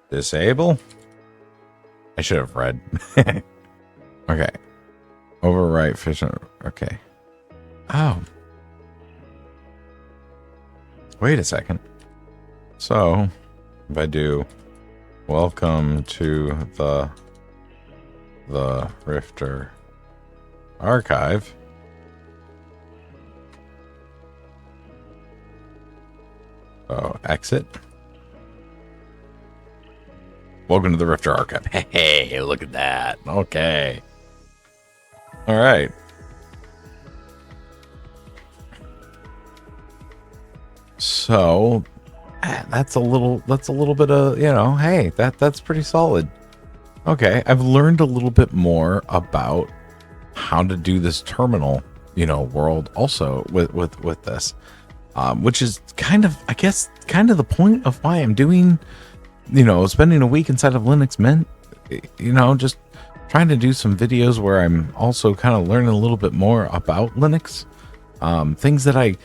Disable. I should have read. Okay. Overwrite fish. Okay. Oh. Wait a second. So if I do welcome to the Rifter archive, so exit. Welcome to the Rifter archive. Hey, look at that. Okay. All right. So that's a little bit of, hey, that's pretty solid. Okay, I've learned a little bit more about how to do this terminal, world also with this, which is kind of, I guess, the point of why I'm doing, spending a week inside of Linux Mint, just trying to do some videos where I'm also kind of learning a little bit more about Linux, things that I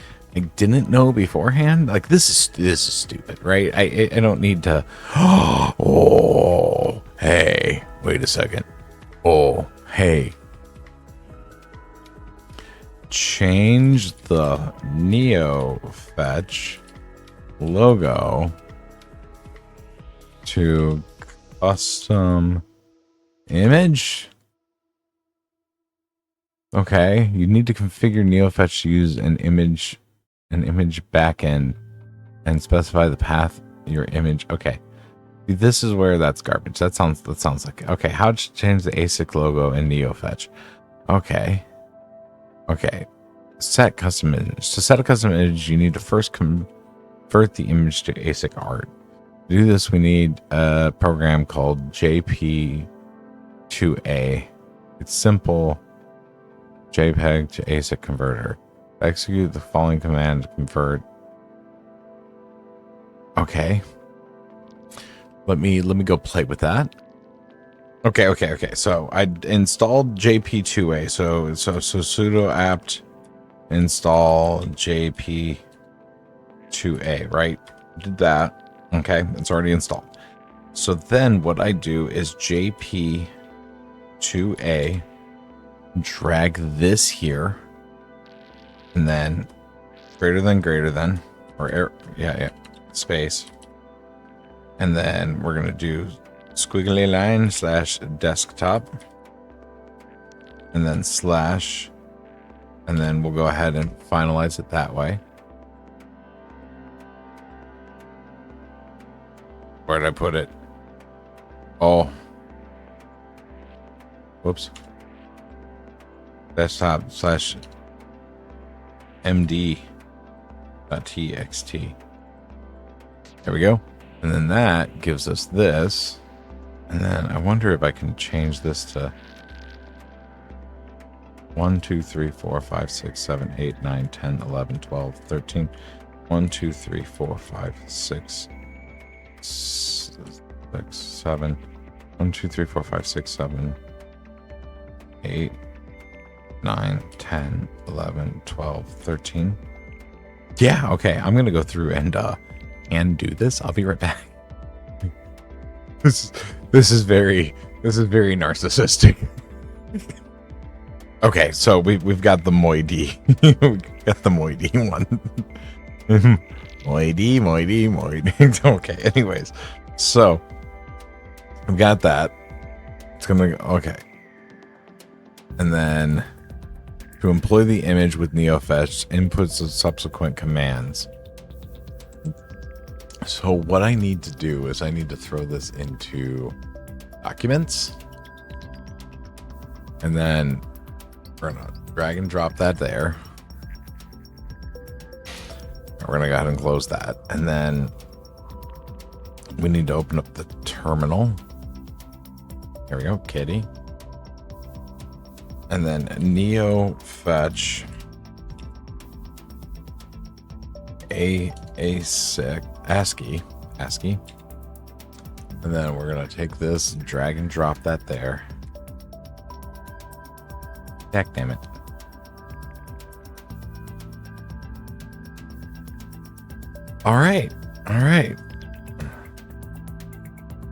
didn't know beforehand. Like this is stupid, right? I don't need to. Oh, hey, wait a second. Oh, hey. Change the NeoFetch logo to custom image. Okay, you need to configure NeoFetch to use an image backend and specify the path your image. Okay, this is where that's garbage. That sounds like, okay, how to change the ASIC logo in NeoFetch. Okay, set custom image. To set a custom image, you need to first convert the image to ASIC art. To do this, we need a program called JP2A. It's simple JPEG to ASIC converter. Execute the following command to convert. Okay. Let me go play with that. Okay. So I installed JP2A. So sudo apt install JP2A, right? Did that. Okay, it's already installed. So then what I do is JP2A, drag this here, and then greater than, or space. And then we're going to do squiggly line / desktop, and then /, and then we'll go ahead and finalize it that way. Where did I put it? Oh. Whoops. Desktop / md.txt. There we go. And then that gives us this. And then I wonder if I can change this to 1, 2, 3, 4, 5, 6, 7, 8, 9, 10, 11, 12, 13. 1, 2, 3, 4, 5, 6, 7. 1, 2, 3, 4, 5, 6, 7, 8, 9, 10, 11, 12, 13. Yeah, okay. I'm gonna go through and do this. I'll be right back. This is very narcissistic. Okay, so we've got the Moidy. We got the Moidy one. Moidy. Okay, anyways. So we've got that. It's gonna okay. And then to employ the image with NeoFetch, inputs the subsequent commands. So what I need to do is I need to throw this into documents. And then we're going to drag and drop that there. We're going to go ahead and close that. And then we need to open up the terminal. There we go, kitty. And then NeoFetch ASCII. And then we're going to take this, drag and drop that there. Heck, damn it. All right.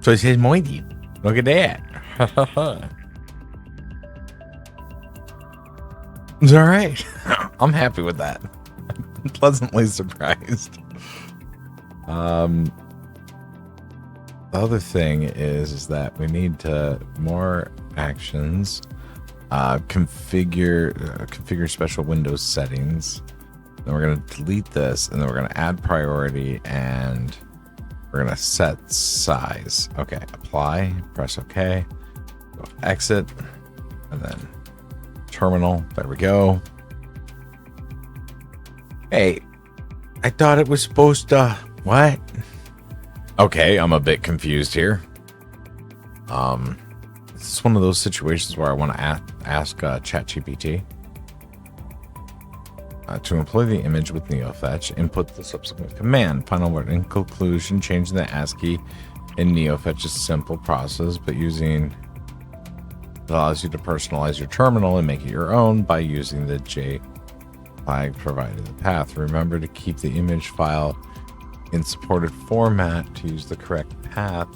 So it says Moidy. Look at that. It's all right. I'm happy with that. Pleasantly surprised. The other thing is that we need to more actions. Configure special Windows settings. Then we're going to delete this, and then we're going to add priority, and we're going to set size. Okay, apply, press OK, go exit, and then terminal. There we go. Hey, I thought it was supposed to... What? Okay, I'm a bit confused here. This is one of those situations where I want to ask ChatGPT to employ the image with NeoFetch, input the subsequent command. Final word. In conclusion, changing the ASCII in NeoFetch is a simple process, but it allows you to personalize your terminal and make it your own by using the JPEG provided the path. Remember to keep the image file in supported format to use the correct path,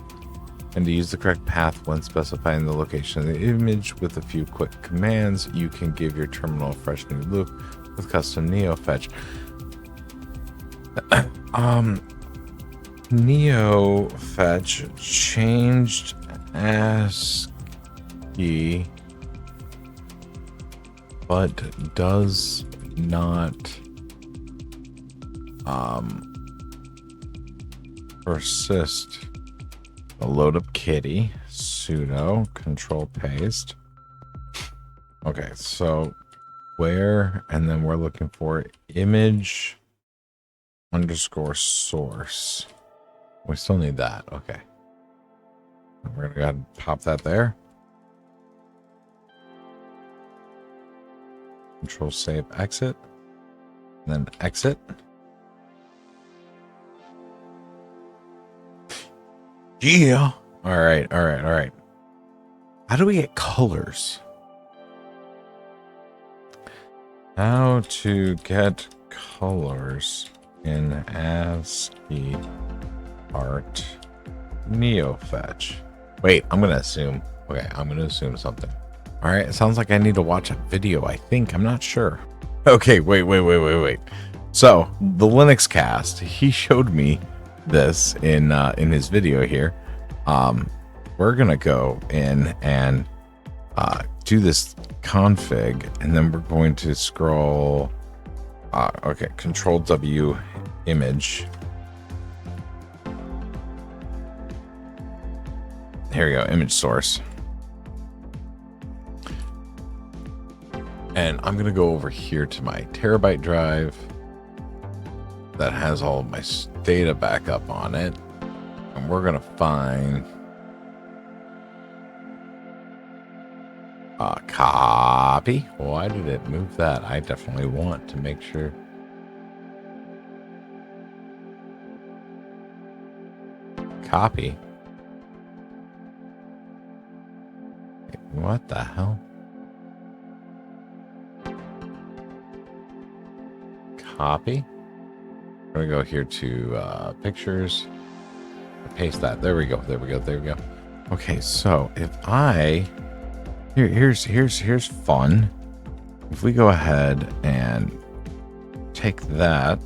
and to use the correct path when specifying the location of the image. With a few quick commands, you can give your terminal a fresh new look with custom NeoFetch. NeoFetch changed ASCII, but does not persist. A load up kitty, sudo control paste. Okay, so where, and then we're looking for image underscore source. We still need that. Okay, we're gonna go ahead and pop that there. Control save exit, and then exit. Yeah. All right. How do we get colors? How to get colors in ASCII art NeoFetch. Wait, I'm going to assume. Okay, I'm going to assume something. All right, it sounds like I need to watch a video, I think. I'm not sure. Okay, wait. So, the Linux Cast, he showed me this in his video here. We're gonna go in and do this config, and then we're going to scroll. Okay, Control W image. Here we go, image source. And I'm gonna go over here to my terabyte drive that has all of my data backup on it, and we're gonna find copy. Why did it move that? I definitely want to make sure. Copy. What the hell? Copy. I'm gonna go here to pictures, paste that. There we go. Okay, so if I here's fun. If we go ahead and take that,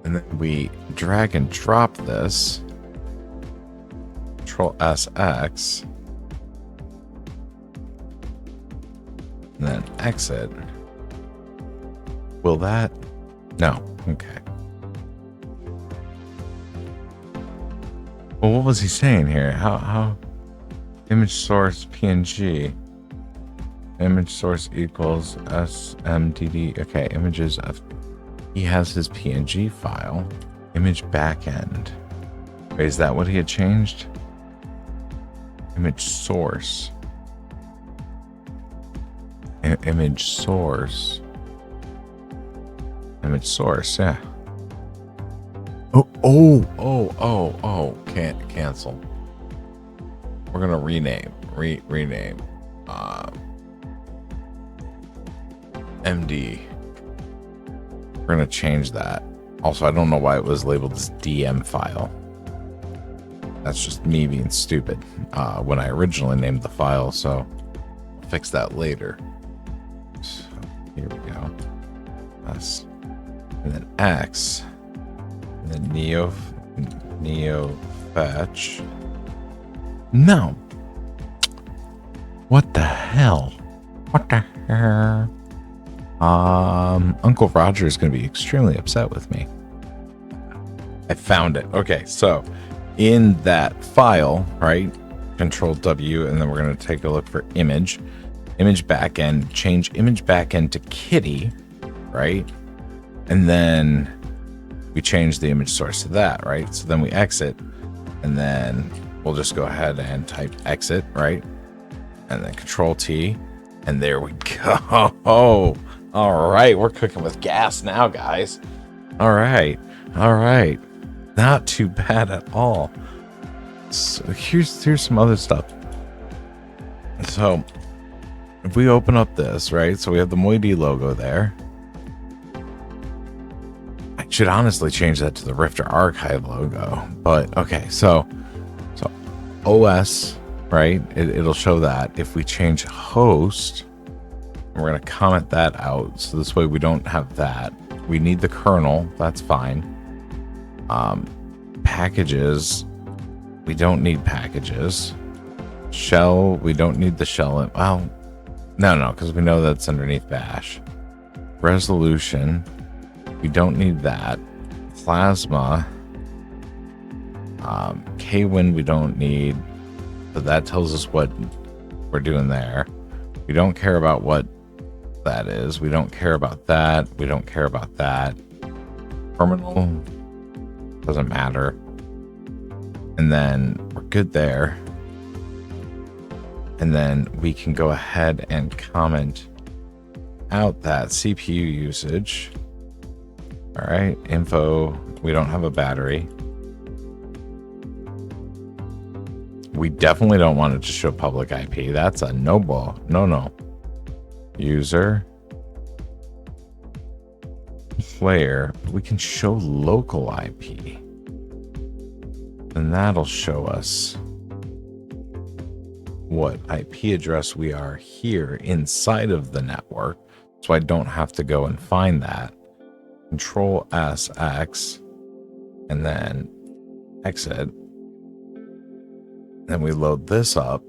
and then we drag and drop this, Control SX, and then exit. Will that? No. Okay. Well, what was he saying here? How image source PNG, image source equals SMDD. Okay, images of, he has his PNG file, image backend. Wait, is that what he had changed? Image source. Image source. Image source, yeah. Can't cancel. We're gonna rename. Rename. MD. We're gonna change that. Also, I don't know why it was labeled as DM file. That's just me being stupid when I originally named the file, so I'll fix that later. So here we go. And then X, The neo fetch. No. What the hell? What the hell? Uncle Roger is going to be extremely upset with me. I found it. Okay, so in that file, right? Control W, and then we're going to take a look for image backend, change image backend to Kitty, right? And then we change the image source to that, right? So then we exit, and then we'll just go ahead and type exit, right? And then Control T, and there we go. All right, we're cooking with gas now, guys. All right. Not too bad at all. So here's some other stuff. So if we open up this, right? So we have the Moidy logo there. I should honestly change that to the Rifter Archive logo, but okay. So OS, right? It'll show that. If we change host, we're going to comment that out. So this way we don't have that. We need the kernel. That's fine. Packages. We don't need packages. Shell. We don't need the shell. Well, no, because we know that's underneath bash. Resolution. We don't need that. Plasma. Kwin we don't need. So that tells us what we're doing there. We don't care about what that is. We don't care about that. We don't care about that. Terminal doesn't matter. And then we're good there. And then we can go ahead and comment out that CPU usage. All right, info. We don't have a battery. We definitely don't want it to show public IP. That's a no. User. Player. We can show local IP. And that'll show us what IP address we are here inside of the network. So I don't have to go and find that. Control S, X, and then exit. Then we load this up.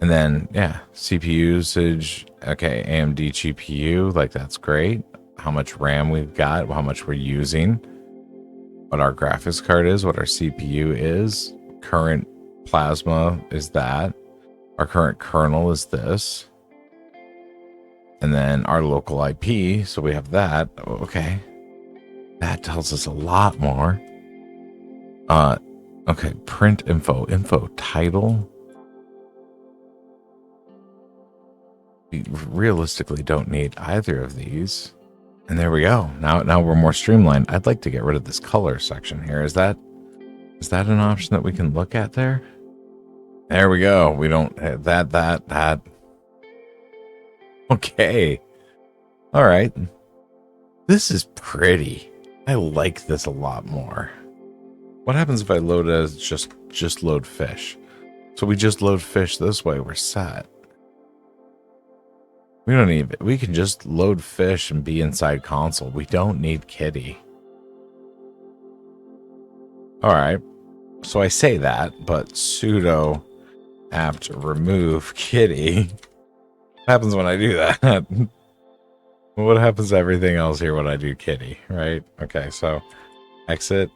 And then, yeah, CPU usage. Okay, AMD GPU, like that's great. How much RAM we've got, how much we're using, what our graphics card is, what our CPU is. Current plasma is that. Our current kernel is this. And then our local IP, so we have that. Okay. That tells us a lot more. Okay, print info title. We realistically don't need either of these. And there we go. Now we're more streamlined. I'd like to get rid of this color section here. Is that an option that we can look at there? There we go. We don't have that. Okay. All right. This is pretty. I like this a lot more. What happens if I load as just load fish? So we just load fish this way, we're set. We don't need it. We can just load fish and be inside console. We don't need Kitty. All right. So I say that, but sudo apt remove Kitty. What happens when I do that? What happens to everything else here when I do Kitty, right? Okay, so exit.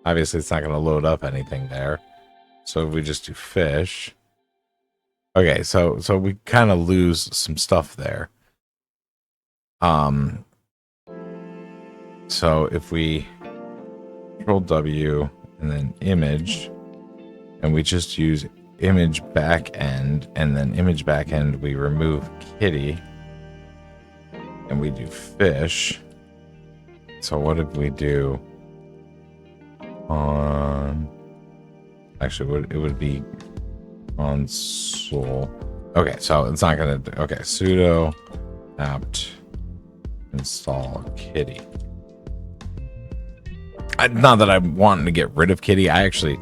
Obviously, it's not going to load up anything there. So if we just do fish. Okay, so we kind of lose some stuff there. So if we Control W and then image, and we just use image backend, and then image backend, we remove Kitty, and we do fish. So what did we do on? Actually, it would be console. Okay, so it's not gonna do. Okay, sudo apt install Kitty. Not that I'm wanting to get rid of Kitty. I actually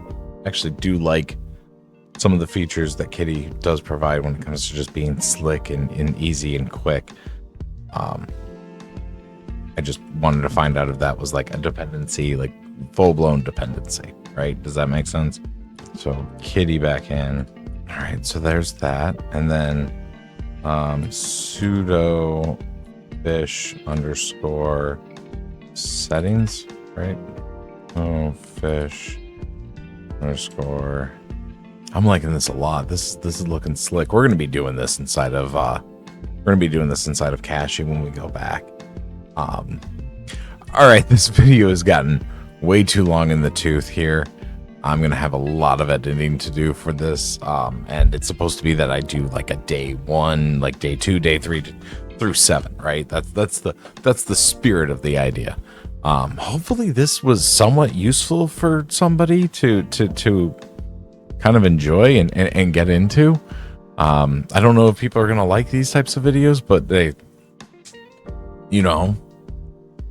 do like some of the features that Kitty does provide when it comes to just being slick and easy and quick. I just wanted to find out if that was like a dependency, like full-blown dependency, right? Does that make sense? So kitty back in. All right, so there's that. And then sudo fish underscore settings, right? Oh, fish underscore. I'm liking this a lot. This is looking slick. We're gonna be doing this inside of caching when we go back. All right, this video has gotten way too long in the tooth here. I'm gonna have a lot of editing to do for this, and it's supposed to be that I do like a day 1, like day 2, day 3 through 7, right? That's the spirit of the idea. Hopefully this was somewhat useful for somebody to kind of enjoy and get into. I don't know if people are gonna like these types of videos, but they, you know,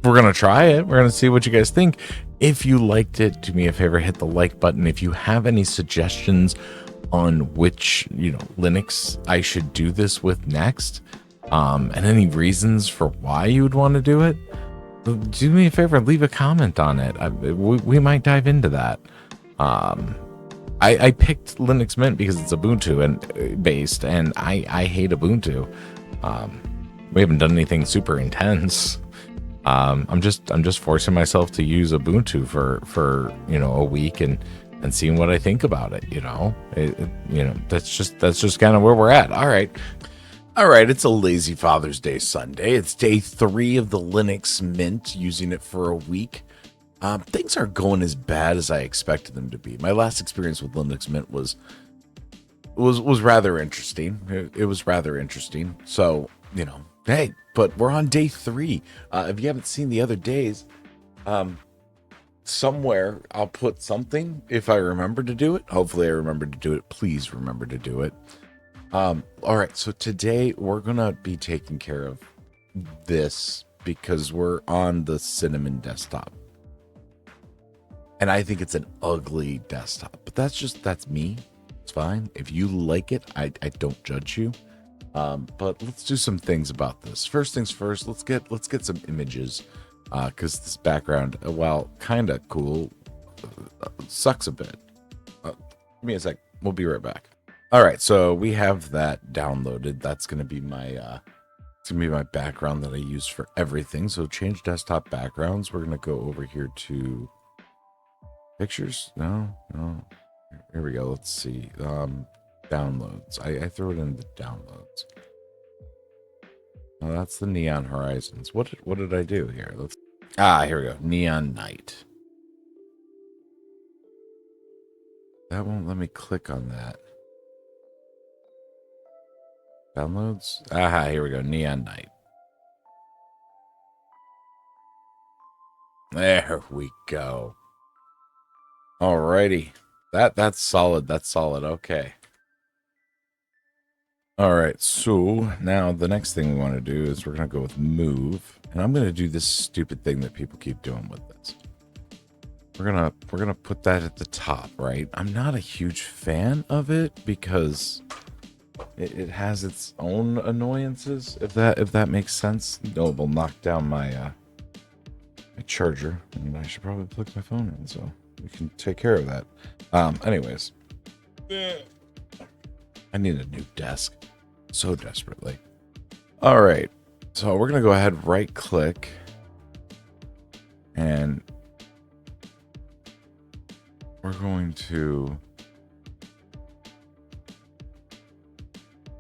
we're gonna try it. We're gonna see what you guys think. If you liked it, do me a favor, hit the like button. If you have any suggestions on which, Linux I should do this with next, and any reasons for why you would want to do it, do me a favor, leave a comment on it. We might dive into that. I picked Linux Mint because it's Ubuntu and based, and I hate Ubuntu. We haven't done anything super intense. I'm just forcing myself to use Ubuntu for a week and seeing what I think about it. That's just kind of where we're at. All right. It's a lazy Father's Day Sunday. It's day 3 of the Linux Mint, using it for a week. Things aren't going as bad as I expected them to be. My last experience with Linux Mint was rather interesting. It was rather interesting. So, hey, but we're on day 3. If you haven't seen the other days, somewhere I'll put something if I remember to do it. Hopefully I remember to do it. Please remember to do it. All right, so today we're gonna be taking care of this because we're on the Cinnamon desktop. And I think it's an ugly desktop, but that's me. It's fine. If you like it, I don't judge you. But let's do some things about this. First things first, let's get some images, because this background, while kind of cool, sucks a bit. Give me a sec. We'll be right back. All right, so we have that downloaded. That's gonna be my background that I use for everything. So change desktop backgrounds. We're gonna go over here to pictures. No. Here we go. Let's see. Downloads. I threw it in the downloads. Oh, that's the Neon Horizons. What did I do here? Here we go. Neon Night. That won't let me click on that. Downloads. Here we go. Neon Night. There we go. Alrighty. That's solid. That's solid. Okay. All right, so now the next thing we want to do is we're going to go with move, and I'm going to do this stupid thing that people keep doing with this. We're going to put that at the top, right? I'm not a huge fan of it because it has its own annoyances, if that makes sense. No, it will knock down my my charger, and I should probably plug my phone in so we can take care of that. Anyways, I need a new desk so desperately. All right, so we're gonna go ahead, right click, and we're going to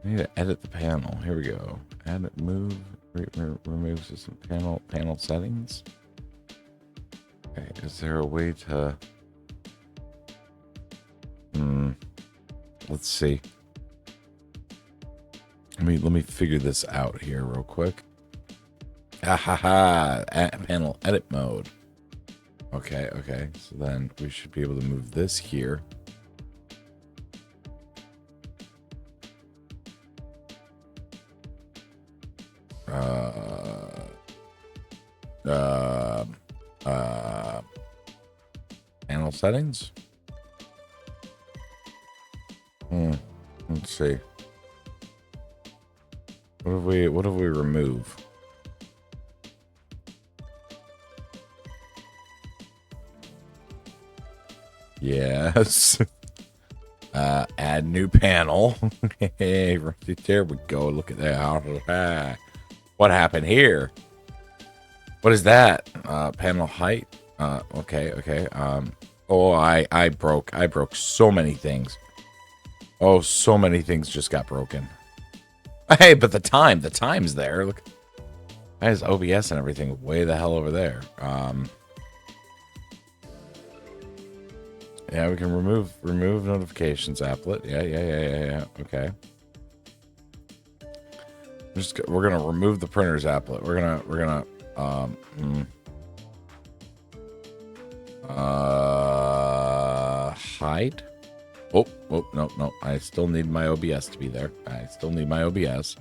I need to edit the panel. Here we go. Edit, move, remove system panel settings. Okay, is there a way to let's see. Let me figure this out here real quick. Panel edit mode. Okay. So then we should be able to move this here. Panel settings. Let's see. What if we remove? Yes. Add new panel. Hey, there we go. Look at that. What happened here? What is that? Panel height. Okay. Oh, I broke so many things. Oh, so many things just got broken. Hey, but the time's there. Look, why is OBS and everything way the hell over there? Yeah, we can remove notifications applet. Yeah. Okay. We're gonna remove the printer's applet. We're gonna hide. Oh, no. I still need my OBS to be there. I still need my OBS.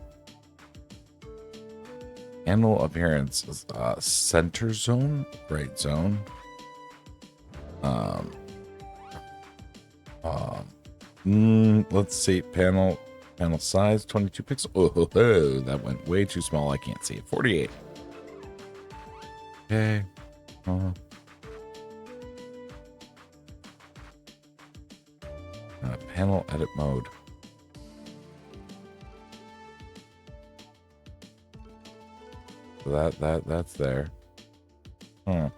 Handle appearance is center zone, right zone. Let's see. Panel size 22 pixels. Oh, that went way too small. I can't see it. 48. Okay. Panel edit mode. So that's there. Can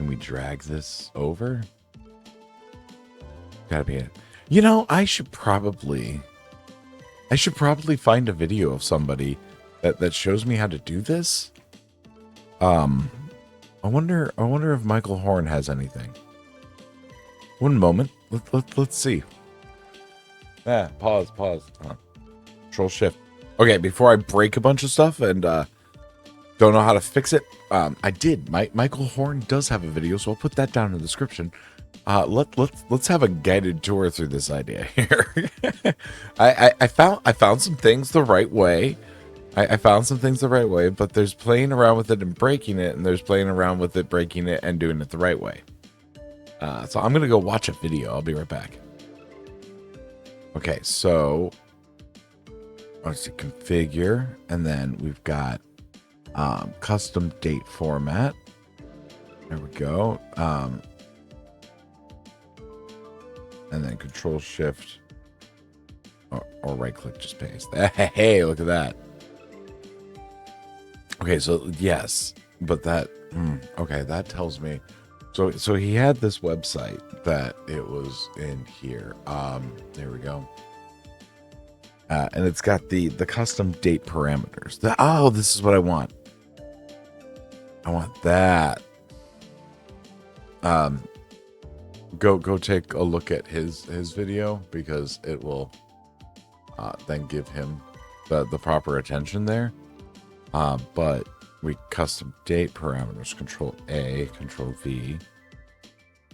we drag this over? Gotta be it. You know, I should probably find a video of somebody that shows me how to do this. I wonder if Michael Horn has anything. One moment. Let's see. Pause. Control Shift. Okay, before I break a bunch of stuff and don't know how to fix it, I did. Michael Horn does have a video, so I'll put that down in the description. Let's have a guided tour through this idea here. I found some things the right way. I found some things the right way, but there's playing around with it and breaking it, and there's playing around with it, breaking it, and doing it the right way. So I'm gonna go watch a video. I'll be right back. Okay, so let's see, configure, and then we've got custom date format. There we go. And then Control Shift or right click, just paste. Hey, look at that. Okay, so yes, but that okay, that tells me. So he had this website that it was in here. There we go. And it's got the custom date parameters. This is what I want. I want that. Go take a look at his video, because it will then give him the proper attention there. But we custom date parameters, Control A, Control V.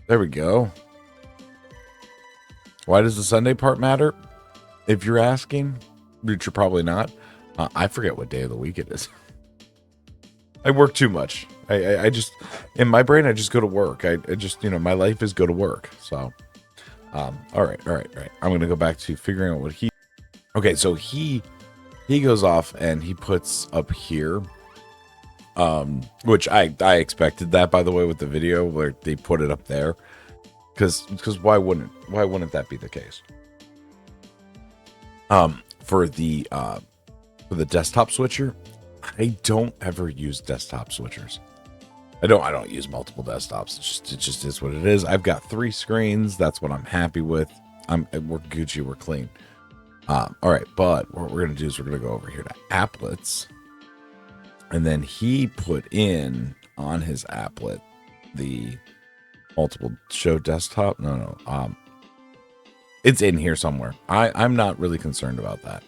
There we go. Why does the Sunday part matter? If you're asking, which you're probably not, I forget what day of the week it is. I work too much. I just, in my brain, I just go to work. I just, my life is go to work. So, all right. I'm going to go back to figuring out what okay. So he goes off and he puts up here, which I expected that, by the way, with the video where they put it up there, because why wouldn't that be the case? For the desktop switcher, I don't ever use desktop switchers. I don't use multiple desktops. It just is what it is. I've got 3 screens. That's what I'm happy with. We're Gucci. We're clean. All right, but what we're gonna do is we're gonna go over here to applets, and then he put in on his applet the multiple show desktop. No. It's in here somewhere. I'm not really concerned about that.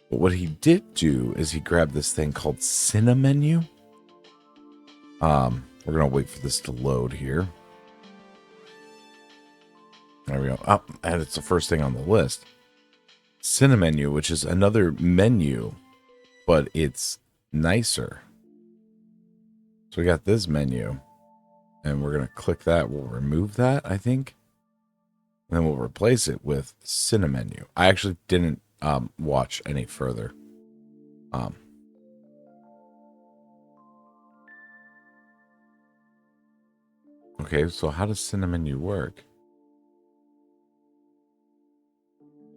But what he did do is he grabbed this thing called Cinemenu. We're gonna wait for this to load here. There we go. And it's the first thing on the list. Cinemenu, which is another menu, but it's nicer. So we got this menu, and we're gonna click that. We'll remove that, I think. And then we'll replace it with Cinemenu. I actually didn't watch any further. Okay, so how does Cinnamenu work?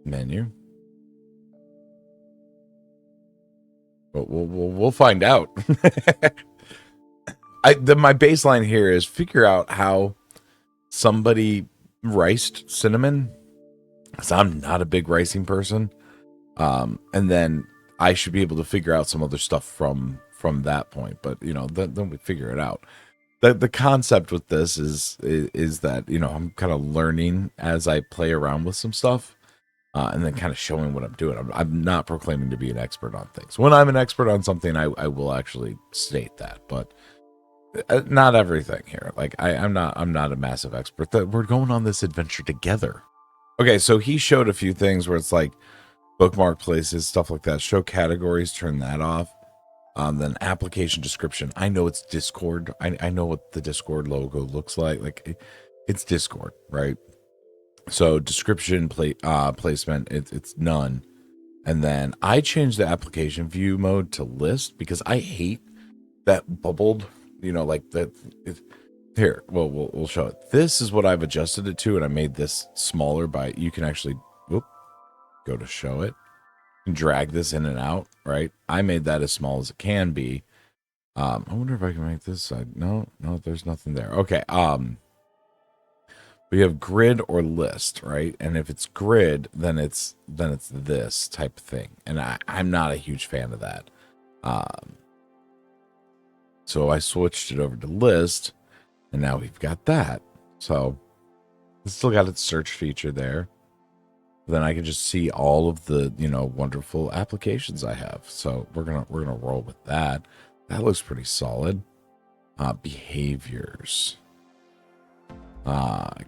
Menu. We'll find out. My baseline here is figure out how somebody riced cinnamon, because I'm not a big ricing person. And then I should be able to figure out some other stuff from that point. But then we figure it out. The concept with this is that I'm kind of learning as I play around with some stuff, and then kind of showing what I'm doing. I'm not proclaiming to be an expert on things. When I'm an expert on something, I will actually state that, but not everything here. Like I'm not a massive expert. That we're going on this adventure together. Okay, so he showed a few things where it's like bookmark places, stuff like that. Show categories, turn that off. Then application description. I know it's Discord. I know what the Discord logo looks like. Like it's Discord, right? So description placement, it's none. And then I changed the application view mode to list because I hate that bubbled, like that. Here, well, we'll show it. This is what I've adjusted it to, and I made this smaller by, you can actually, go to show it. And drag this in and out, right? I made that as small as it can be. I wonder if I can make this side. No, there's nothing there. Okay. We have grid or list, right? And if it's grid, then it's this type of thing. And I'm not a huge fan of that. So I switched it over to list, and now we've got that. So it's still got its search feature there. Then I can just see all of the wonderful applications I have. So we're gonna roll with that. That looks pretty solid. Behaviors.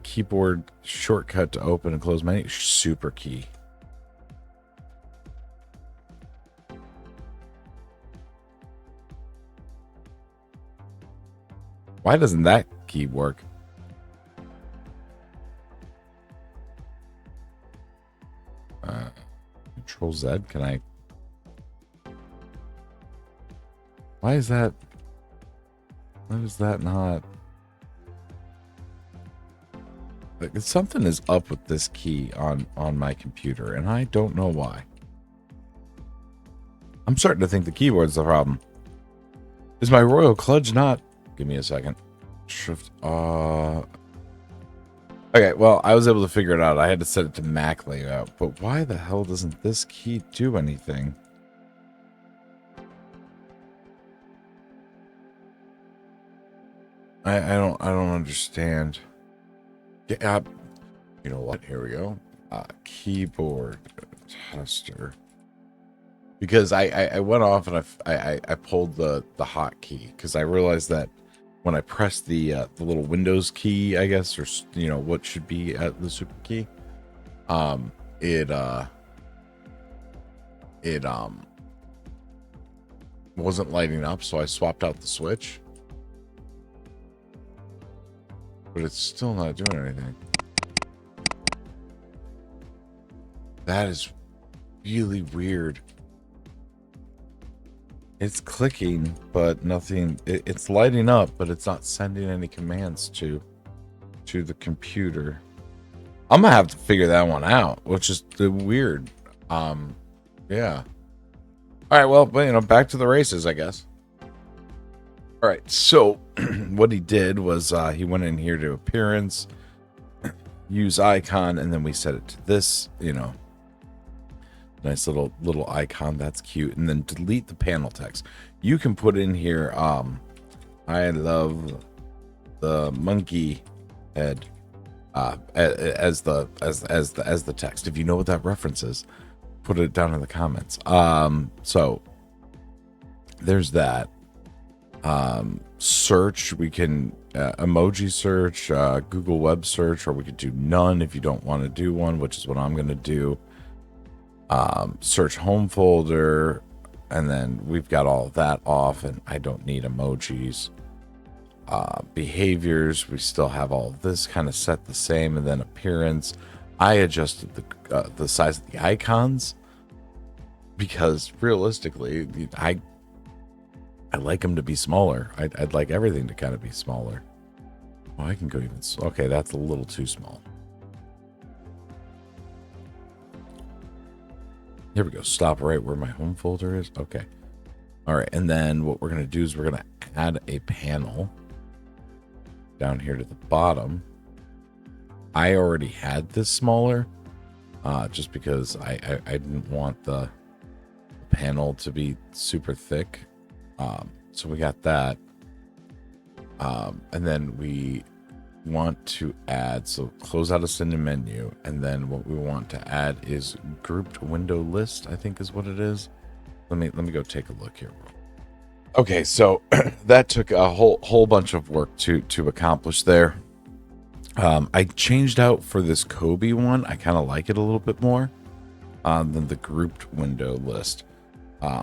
Keyboard shortcut to open and close menu. Super key. Why doesn't that key work? Control Z. Can I? Why is that? Why is that not? Like, something is up with this key on my computer, and I don't know why. I'm starting to think the keyboard's the problem. Is my Royal Kludge not? Give me a second. Shift. Okay, well, I was able to figure it out. I had to set it to Mac layout, but why the hell doesn't this key do anything? I don't understand. Yeah, you know what? Here we go. Keyboard tester. Because I went off and I pulled the hotkey because I realized that when I press the little Windows key, I guess, or what should be at the super key, it wasn't lighting up, so I swapped out the switch, but it's still not doing anything. That is really weird. It's clicking, but nothing. It's lighting up, but it's not sending any commands to the computer. I'm gonna have to figure that one out, which is weird. Yeah. All right. Well, back to the races, I guess. All right. So, what he did was he went in here to appearance, use icon, and then we set it to this. Nice little icon. That's cute. And then delete the panel text. You can put in here, I love the monkey head, as the text. If you know what that reference is, put it down in the comments. So there's that. Search, we can emoji search, Google web search, or we could do none if you don't want to do one, which is what I'm going to do. Search home folder, and then we've got all of that off, and I don't need emojis. Behaviors, we still have all of this kind of set the same, and then appearance, I adjusted the size of the icons because realistically, I like them to be smaller. I'd like everything to kind of be smaller. Oh, I can go even. Okay, that's a little too small. Here we go. Stop right where my home folder is. Okay. All right. And then what we're going to do is we're going to add a panel down here to the bottom. I already had this smaller just because I didn't want the panel to be super thick. So we got that. And then we want to add, so close out a cinnamon menu, and then what we want to add is grouped window list, I think is what it is. Let me go take a look here. Okay, so that took a whole bunch of work to accomplish there. I changed out for this Kobe one. I kind of like it a little bit more than the grouped window list.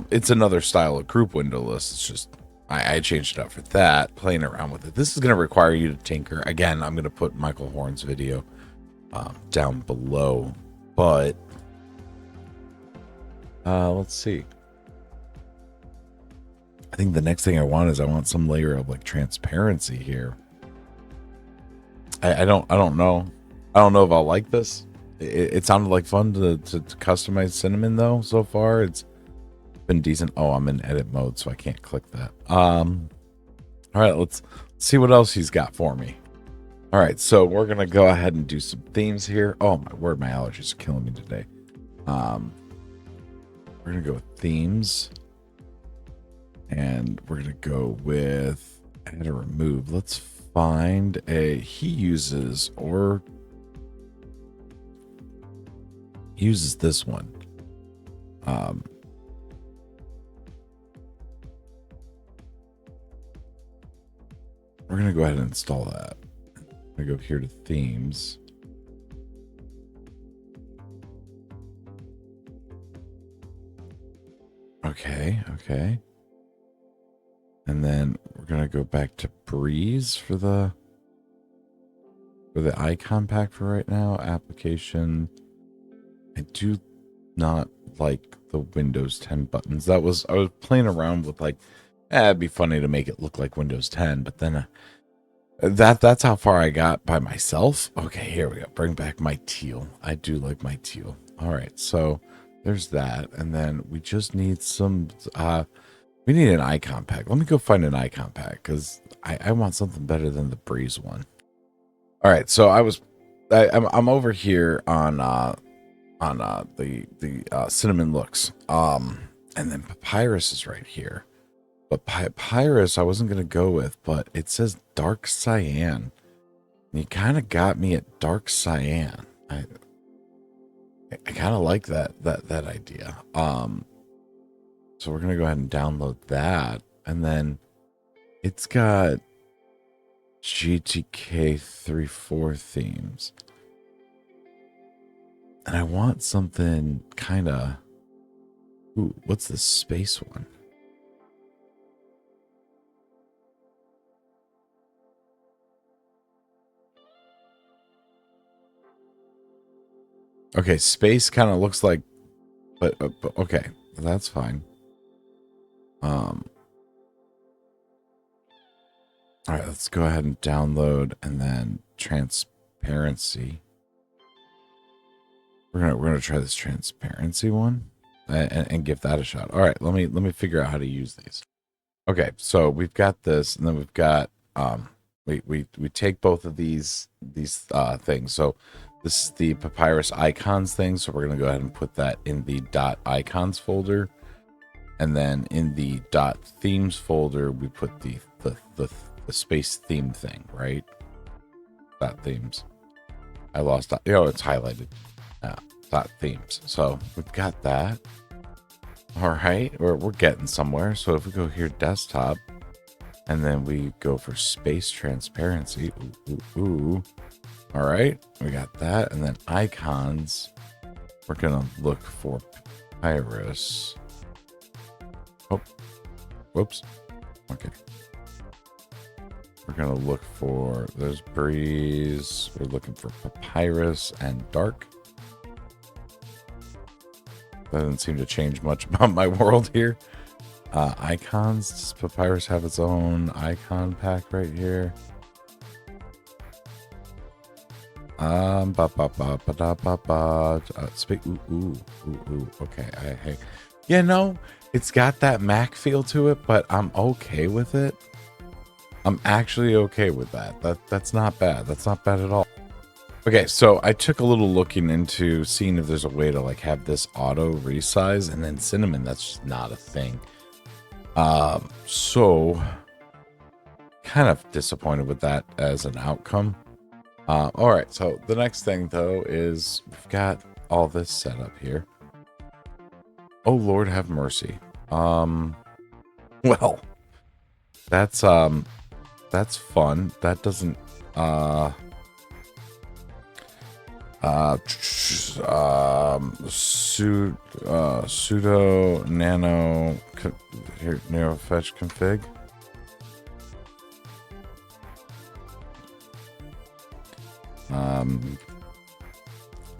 It's another style of group window list. It's just I changed it up for that, playing around with it. This is going to require you to tinker. Again, I'm going to put Michael Horn's video down below. But let's see. I think the next thing I want some layer of like transparency here. I don't know. I don't know if I'll like this. It sounded like fun to customize cinnamon though. So far, it's been decent. Oh, I'm in edit mode, so I can't click that. All right, let's see what else he's got for me. All right, so we're gonna go ahead and do some themes here. Oh my word, my allergies are killing me today. We're gonna go with themes, and we're gonna go with add or remove. Let's find a he uses this one. We're going to go ahead and install that. I'm going to go here to themes. Okay. And then we're going to go back to Breeze for the icon pack for right now. Application. I do not like the Windows 10 buttons. I was playing around with like, it'd be funny to make it look like Windows 10, but then that's how far I got by myself. Okay, here we go. Bring back my teal. I do like my teal. All right, so there's that, and then we just need some. We need an icon pack. Let me go find an icon pack because I want something better than the Breeze one. All right, so I'm over here on the cinnamon looks. And then Papyrus is right here. But Papyrus I wasn't going to go with, but it says dark cyan. And you kind of got me at dark cyan. I kind of like that idea. So we're going to go ahead and download that. And then it's got GTK 3.4 themes. And I want something kind of... Ooh, what's the space one? Okay, space kind of looks like... But okay, that's fine. All right, let's go ahead and download and then transparency. We're gonna try this transparency one and give that a shot. All right, let me figure out how to use these. Okay, so we've got this, and then we've got we take both of these things. So this is the Papyrus icons thing. So we're gonna go ahead and put that in the .icons folder, and then in the .themes folder we put the space theme thing, right? .themes. I lost. It's highlighted. .themes. So we've got that. All right, we're getting somewhere. So if we go here, desktop, and then we go for space transparency. Ooh. All right, we got that. And then icons, we're gonna look for Papyrus. Oh, whoops. Okay. We're gonna look for those Breeze. We're looking for Papyrus and dark. That doesn't seem to change much about my world here. Icons. Does Papyrus have its own icon pack right here? Ba ba ba ba da ba ba. Speak. Ooh, ooh, ooh, ooh. Okay. Hey. Yeah, no, it's got that Mac feel to it, but I'm okay with it. I'm actually okay with that. That's not bad. That's not bad at all. Okay, so I took a little looking into seeing if there's a way to like have this auto resize, and then Cinnamon, that's just not a thing. So kind of disappointed with that as an outcome. All right, so the next thing though is we've got all this set up here. Oh Lord, have mercy. Well, that's fun. That doesn't sudo nano here nano fetch config.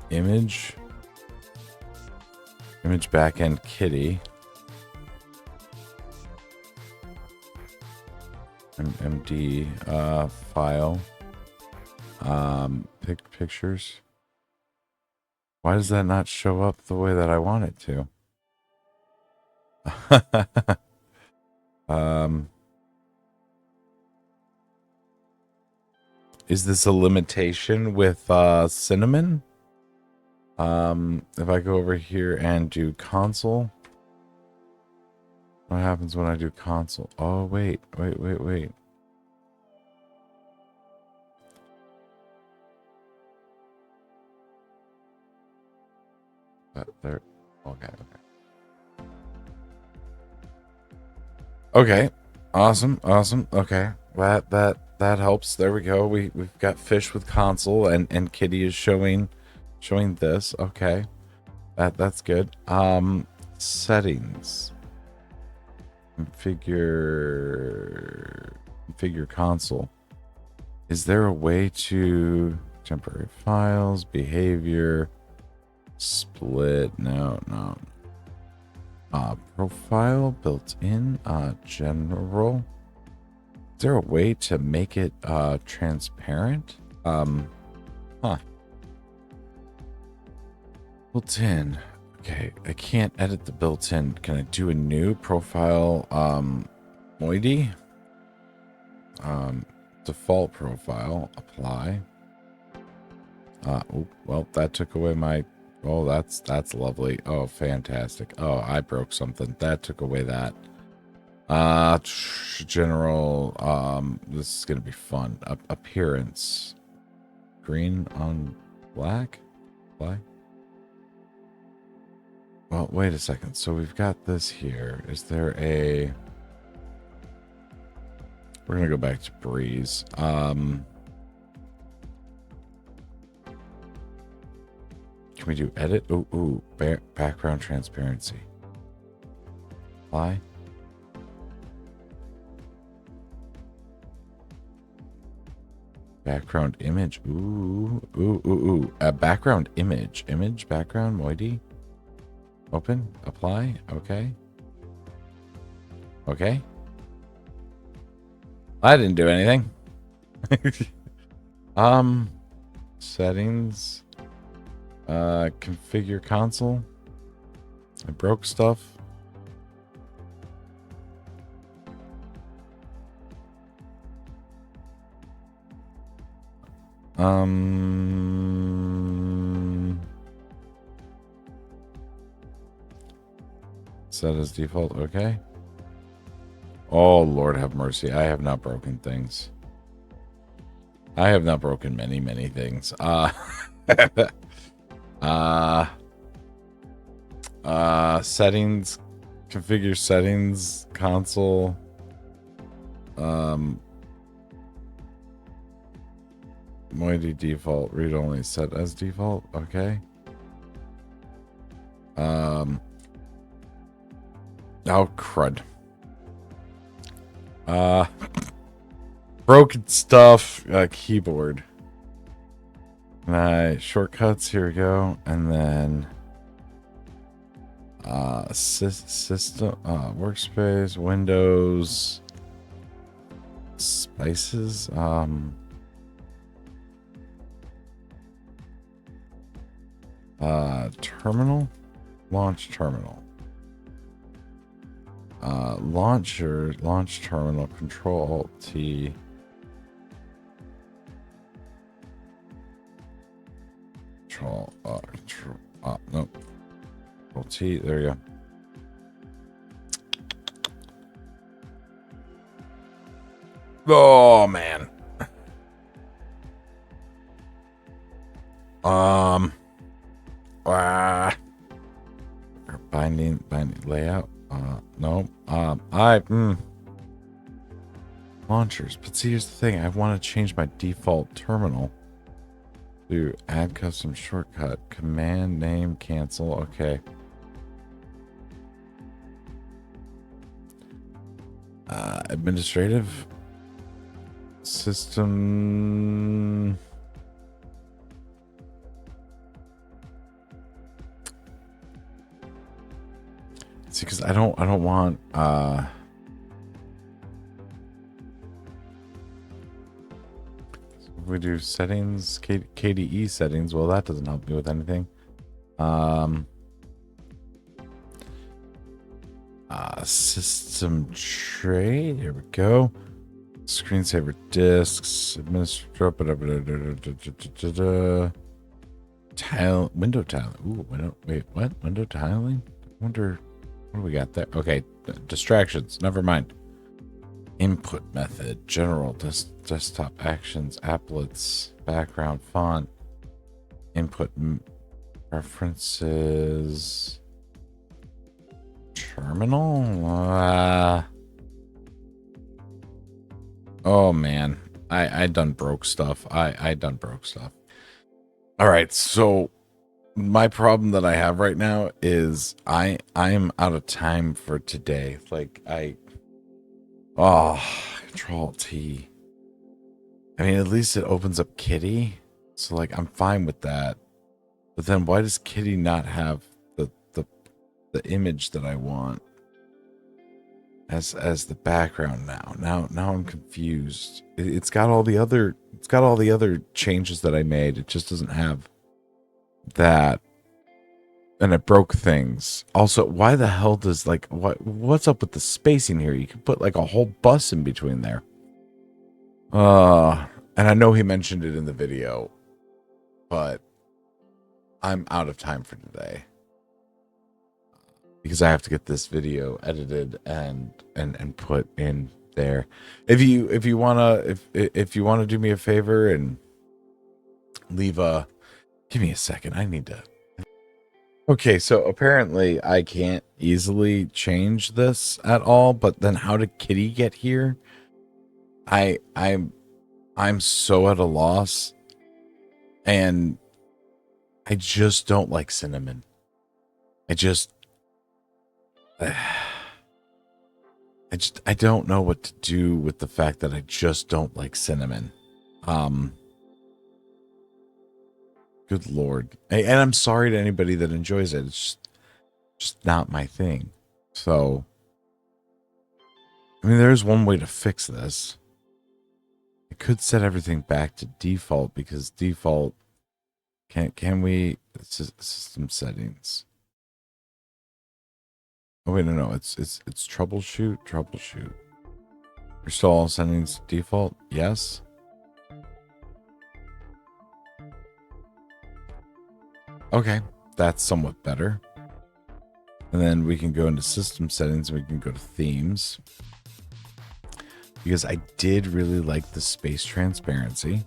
Image backend kitty md file pictures. Why does that not show up the way that I want it to? Is this a limitation with Cinnamon? If I go over here and do console, what happens when I do console? Oh, wait. There. Okay. Awesome. Okay. That helps. There we go. We've got fish with console, and Kitty is showing this. Okay. That's good. Settings. Configure console. Is there a way to temporary files, behavior, split? No. Profile built in, general. Is there a way to make it transparent? Built in. Okay, I can't edit the built-in. Can I do a new profile? Moiety. Default profile. Apply. Oh, well, that took away my. Oh, that's lovely. Oh, fantastic. Oh, I broke something. That took away that. General. This is gonna be fun. Appearance. Green on black. Black. Well, wait a second. So we've got this here. Is there a... We're going to go back to Breeze. Can we do edit? Ooh, background transparency. Apply. Background image. Ooh. Background image. Image, background, moiety. Open, apply, okay. Okay. I didn't do anything. Settings. Configure console. I broke stuff. Set as default, okay. Oh, Lord have mercy. I have not broken things. I have not broken many things. Settings, configure settings, console. Moiety default, read only, set as default, okay. Oh, crud. Broken stuff, keyboard. Shortcuts, here we go. And then system, workspace, Windows, spices, Terminal, launch terminal. Launcher, launch terminal, Control Alt T. Control, no. Control T, there you go. Oh, man. Binding layout. No. Launchers. But see, here's the thing. I want to change my default terminal to add custom shortcut. Command name cancel. Okay. Administrative system. See, because I don't want we do settings, KDE settings. Well, that doesn't help me with anything. System tray. Here we go. Screensaver disks. Tile. Window tiling. Ooh, window. Wait, what? Window tiling? I wonder. What do we got there? Okay, distractions. Never mind. Input method. General. Desktop actions. Applets. Background font. Input preferences. Terminal. Oh man, I done broke stuff. I done broke stuff. All right, so my problem that I have right now is I'm out of time for today. Like Control T. I mean, at least it opens up Kitty, so like I'm fine with that. But then why does Kitty not have the image that I want as the background now? Now I'm confused. It's got all the other changes that I made. It just doesn't have that, and it broke things. Also, why the hell does what's up with the spacing here? You can put like a whole bus in between there. And I know he mentioned it in the video, but I'm out of time for today because I have to get this video edited and put in there. If you wanna do me a favor and leave give me a second. I need to. Okay, so apparently I can't easily change this at all, but then how did Kitty get here? I'm so at a loss, and I just don't like cinnamon. I don't know what to do with the fact that I just don't like cinnamon. Good Lord. And I'm sorry to anybody that enjoys it. It's just not my thing. So, I mean, there's one way to fix this. I could set everything back to default because default can we system settings. Oh wait, no, it's troubleshoot. Restore all settings to default. Yes. Okay, that's somewhat better. And then we can go into system settings and we can go to themes. Because I did really like the space transparency.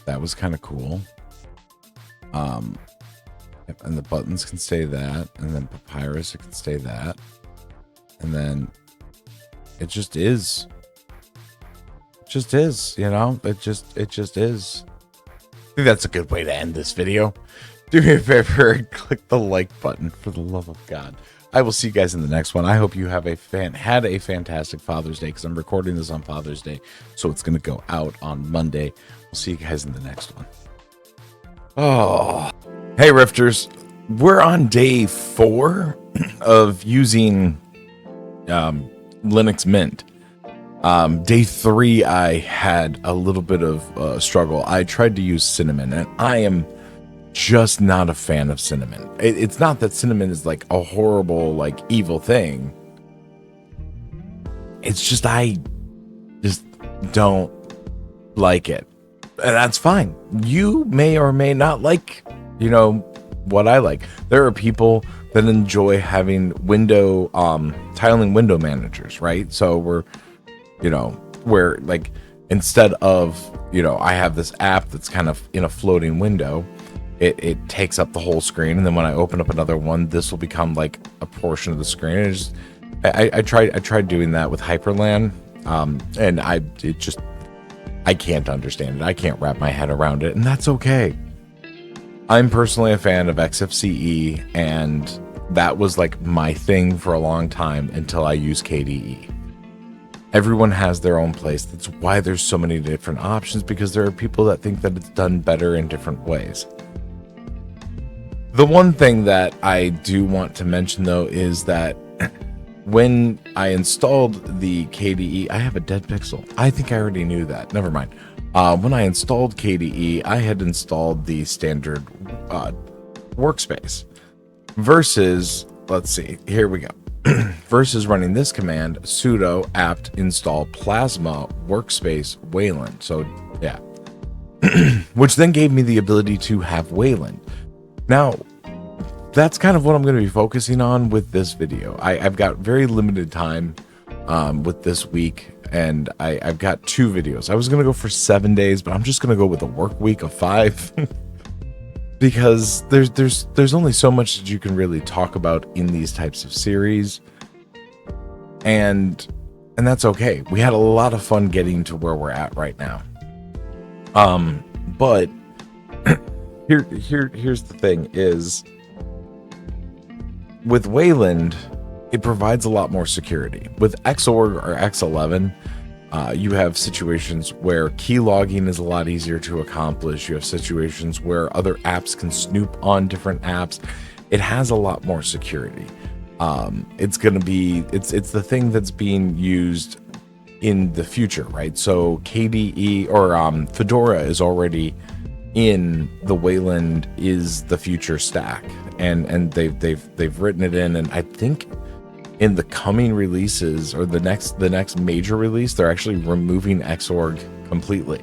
That was kind of cool. And the buttons can stay that, and then Papyrus, it can stay that. And then it just is. It just is, you know? It just is. I think that's a good way to end this video. Do me a favor and click the like button, for the love of God. I will see you guys in the next one. I hope you have had a fantastic Father's Day, because I'm recording this on Father's Day, so it's going to go out on Monday. We'll see you guys in the next one. Oh, hey Rifters, we're on day 4 of using Linux Mint. Day 3, I had a little bit of struggle. I tried to use Cinnamon, and I am just not a fan of cinnamon. It's not that cinnamon is like a horrible, like evil thing. It's just I just don't like it. And that's fine. You may or may not like, what I like. There are people that enjoy having tiling window managers, right? So where like instead of, I have this app that's kind of in a floating window, it takes up the whole screen, and then when I open up another one, this will become like a portion of the screen. I tried doing that with Hyperland, and I can't understand it. I can't wrap my head around it, and that's okay. I'm personally a fan of XFCE, and that was like my thing for a long time until I used KDE. Everyone has their own place. That's why there's so many different options, because there are people that think that it's done better in different ways. The one thing that I do want to mention, though, is that when I installed the KDE, I have a dead pixel. I think I already knew that. Never mind. When I installed KDE, I had installed the standard workspace versus, let's see, here we go. Versus running this command, sudo apt install plasma workspace Wayland. So yeah, which then gave me the ability to have Wayland. Now, that's kind of what I'm going to be focusing on with this video. I've got very limited time with this week, and I've got 2 videos. I was going to go for 7 days, but I'm just going to go with a work week of 5 because there's only so much that you can really talk about in these types of series, and that's okay. We had a lot of fun getting to where we're at right now. But here's the thing is, with Wayland, it provides a lot more security. With Xorg or X11, you have situations where key logging is a lot easier to accomplish. You have situations where other apps can snoop on different apps. It has a lot more security. It's the thing that's being used in the future, right? So KDE or Fedora is already in the Wayland is the future stack, and they've written it in, and I think in the coming releases or the next major release, they're actually removing Xorg completely.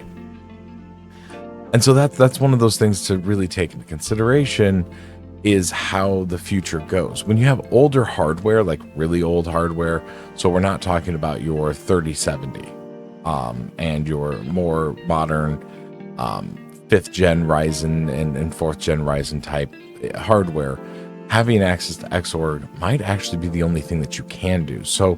And so that's one of those things to really take into consideration, is how the future goes. When you have older hardware, like really old hardware, so we're not talking about your 3070 and your more modern 5th gen Ryzen and 4th gen Ryzen type hardware, having access to Xorg might actually be the only thing that you can do. So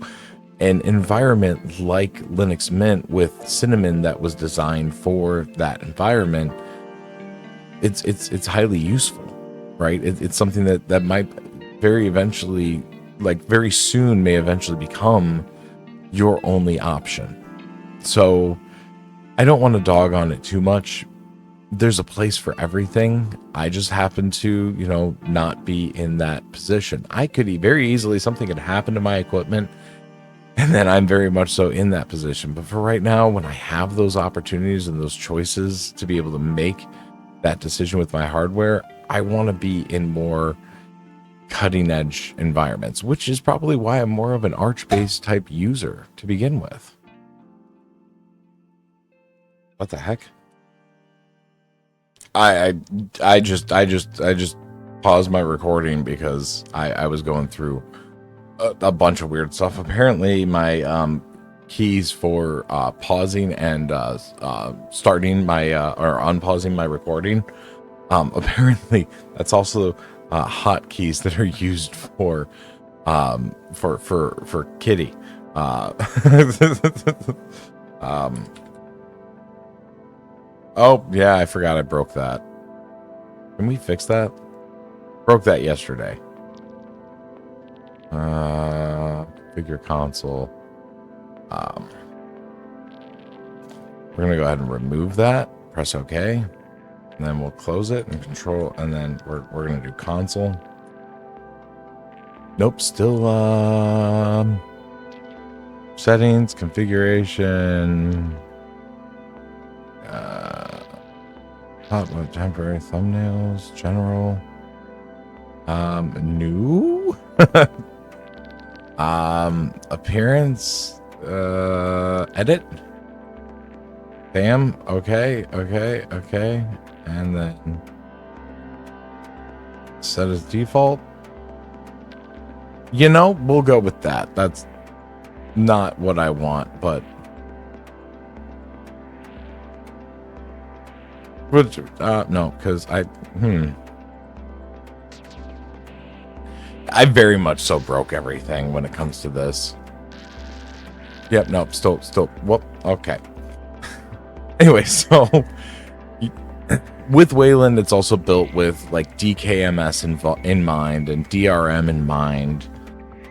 an environment like Linux Mint with Cinnamon that was designed for that environment, it's highly useful, right? It's something that might very soon may eventually become your only option. So I don't want to dog on it too much. There's a place for everything. I just happen to, not be in that position. I could very easily, something could happen to my equipment, and then I'm very much so in that position. But for right now, when I have those opportunities and those choices to be able to make that decision with my hardware, I want to be in more cutting edge environments, which is probably why I'm more of an Arch-based type user to begin with. What the heck? I just paused my recording because I was going through a bunch of weird stuff. Apparently my keys for pausing and starting my or unpausing my recording, apparently that's also hotkeys that are used for Kitty. Oh, yeah, I forgot I broke that. Can we fix that? Broke that yesterday. Figure console. We're going to go ahead and remove that. Press OK. And then we'll close it and control. And then we're going to do console. Nope, still settings, configuration. What temporary thumbnails, general, new, appearance, edit, bam, okay, and then set as default. You know, we'll go with that. That's not what I want, but no, because I very much so broke everything when it comes to this. Yep, nope, still, whoop, okay. Anyway, so with Wayland, it's also built with like DKMS in mind and DRM in mind.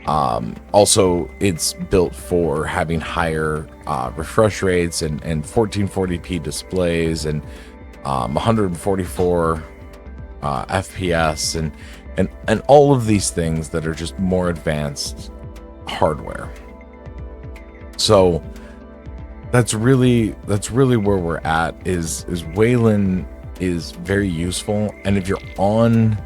Also, it's built for having higher refresh rates and 1440p displays and 144 FPS and all of these things that are just more advanced hardware. So that's really where we're at. Is Wayland is very useful, and if you're on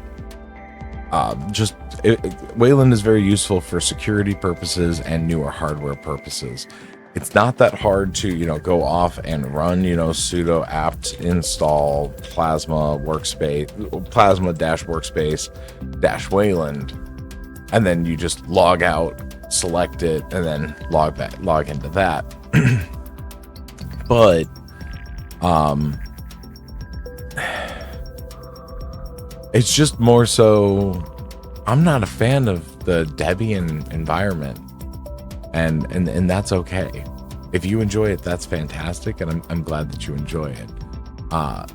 Wayland is very useful for security purposes and newer hardware purposes. It's not that hard to, you know, go off and run, you know, sudo apt install plasma dash workspace dash Wayland, and then you just log out, select it, and then log into that. But it's just more so I'm not a fan of the Debian environment, and that's okay. If you enjoy it, that's fantastic, and I'm glad that you enjoy it. But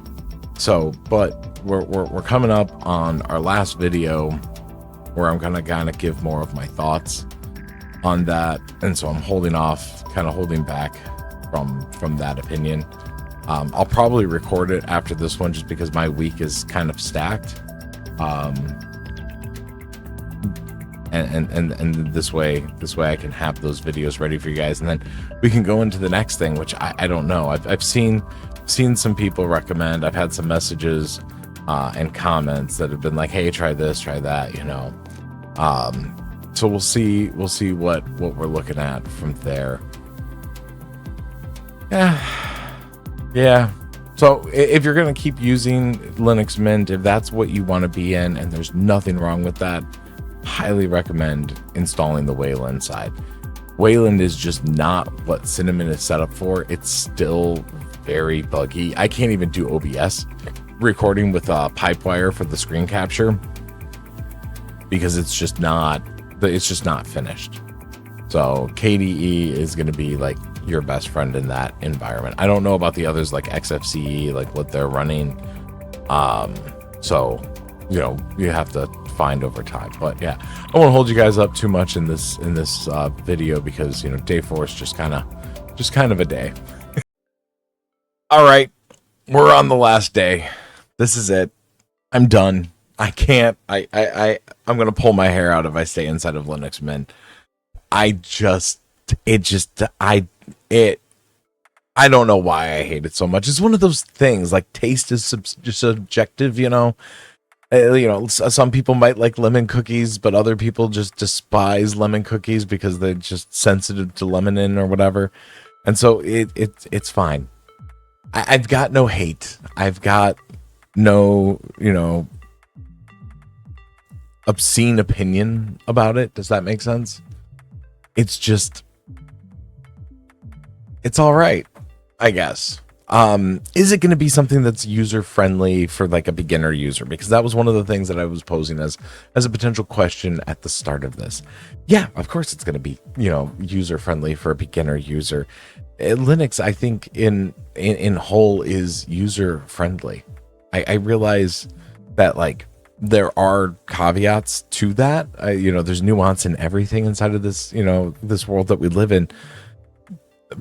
we're coming up on our last video where I'm gonna kind of give more of my thoughts on that, and so I'm holding back from that opinion. I'll probably record it after this one just because my week is kind of stacked. And this way I can have those videos ready for you guys, and then we can go into the next thing, which I don't know. I've seen some people recommend. I've had some messages and comments that have been like, hey, try this, try that, you know. So we'll see what we're looking at from there. Yeah. So if you're going to keep using Linux Mint, if that's what you want to be in, and there's nothing wrong with that, highly recommend installing the Wayland side. Wayland is just not what Cinnamon is set up for. It's still very buggy. I can't even do OBS recording with Pipewire for the screen capture because it's just not finished. So KDE is going to be like your best friend in that environment. I don't know about the others like XFCE, like what they're running. So, you know, you have to find over time. But yeah, I won't hold you guys up too much in this video because, you know, day 4 is just kind of a day. All right, we're on the last day. This is it. I'm done. I can't. I'm gonna pull my hair out if I stay inside of Linux Mint. I don't know why I hate it so much. It's one of those things, like taste is subjective, you know. You know, some people might like lemon cookies, but other people just despise lemon cookies because they're just sensitive to lemon or whatever. And so it's fine. I've got no hate. I've got no, you know, obscene opinion about it. Does that make sense? It's just, it's all right, I guess. Is it going to be something that's user friendly for like a beginner user? Because that was one of the things that I was posing as a potential question at the start of this. Yeah, of course it's going to be, you know, user friendly for a beginner user. Linux, I think in whole is user friendly. I realize that like there are caveats to that. You know, there's nuance in everything inside of this, you know, this world that we live in.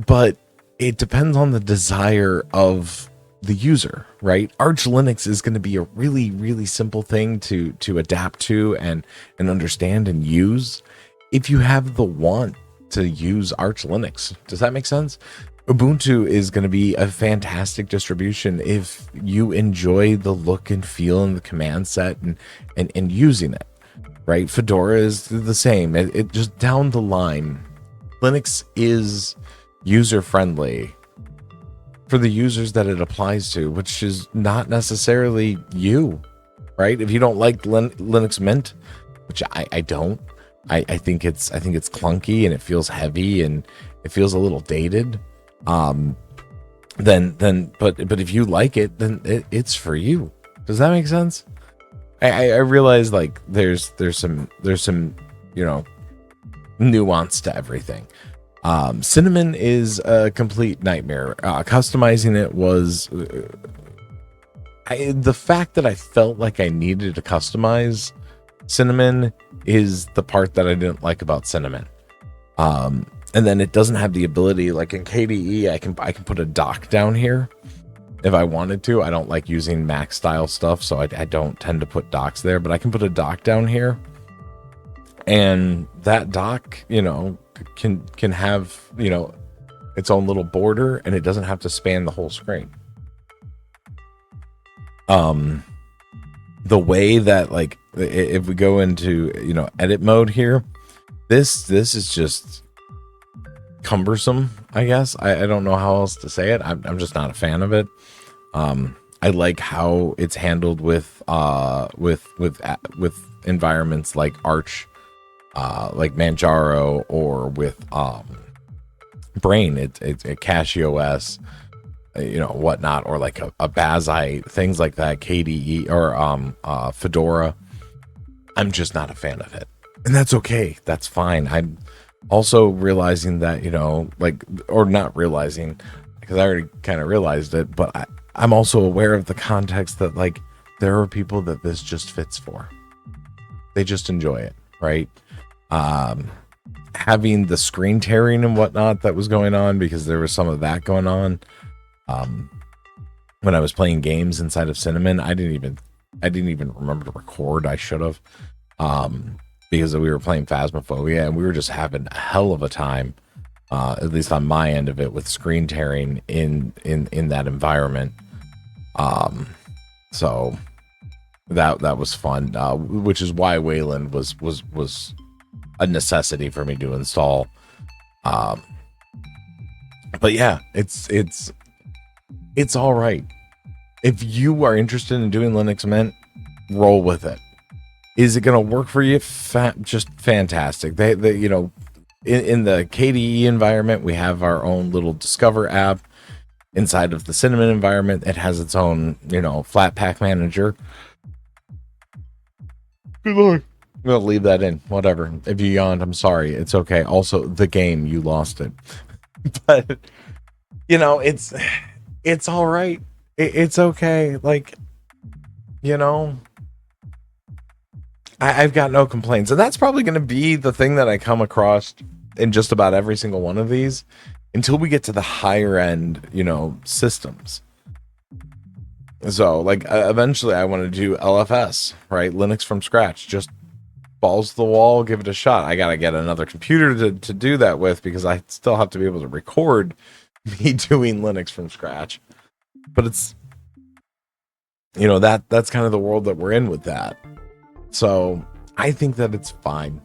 But it depends on the desire of the user, right? Arch Linux is going to be a really, really simple thing to adapt to and understand and use if you have the want to use Arch Linux. Does that make sense? Ubuntu is going to be a fantastic distribution if you enjoy the look and feel and the command set and using it, right? Fedora is the same. It just down the line, Linux is user friendly for the users that it applies to, which is not necessarily you, right? If you don't like Linux Mint, which I don't, I think it's clunky and it feels heavy and it feels a little dated. But if you like it, then it's for you. Does that make sense? I realize like there's some nuance to everything. Cinnamon is a complete nightmare. Customizing it was the fact that I felt like I needed to customize Cinnamon is the part that I didn't like about Cinnamon. And then it doesn't have the ability, like in KDE, I can put a dock down here if I wanted to. I don't like using Mac style stuff, so I don't tend to put docks there, but I can put a dock down here, and that dock, can have, its own little border, and it doesn't have to span the whole screen. The way that, like, if we go into, edit mode here, this is just cumbersome, I guess. I don't know how else to say it. I'm just not a fan of it. I like how it's handled with environments like Arch, like Manjaro, or with Brain. It's CachyOS, whatnot, or like a Bazzite, things like that, KDE or Fedora. I'm just not a fan of it, and that's okay. That's fine. I'm also realizing that, or not realizing, because I already kind of realized it, but I'm also aware of the context that, like, there are people that this just fits for. They just enjoy it, right? Having the screen tearing and whatnot that was going on, because there was some of that going on. When I was playing games inside of Cinnamon, I didn't even remember to record. I should have. Because we were playing Phasmophobia and we were just having a hell of a time, at least on my end of it, with screen tearing in that environment. So that was fun, which is why Wayland was a necessity for me to install. But yeah, it's all right. If you are interested in doing Linux Mint, roll with it. Is it going to work for you? Just fantastic. They in the KDE environment, we have our own little Discover app. Inside of the Cinnamon environment, it has its own, Flatpak manager. Good Lord. I'm going to leave that in. Whatever. If you yawned, I'm sorry. It's okay. Also, the game, you lost it. But, it's all right. It's okay. Like, I've got no complaints. And that's probably going to be the thing that I come across in just about every single one of these until we get to the higher end, systems. So, like, eventually I want to do LFS, right? Linux from scratch. Just balls to the wall, give it a shot. I got to get another computer to do that with, because I still have to be able to record me doing Linux from scratch. But it's, that's kind of the world that we're in with that. So I think that it's fine,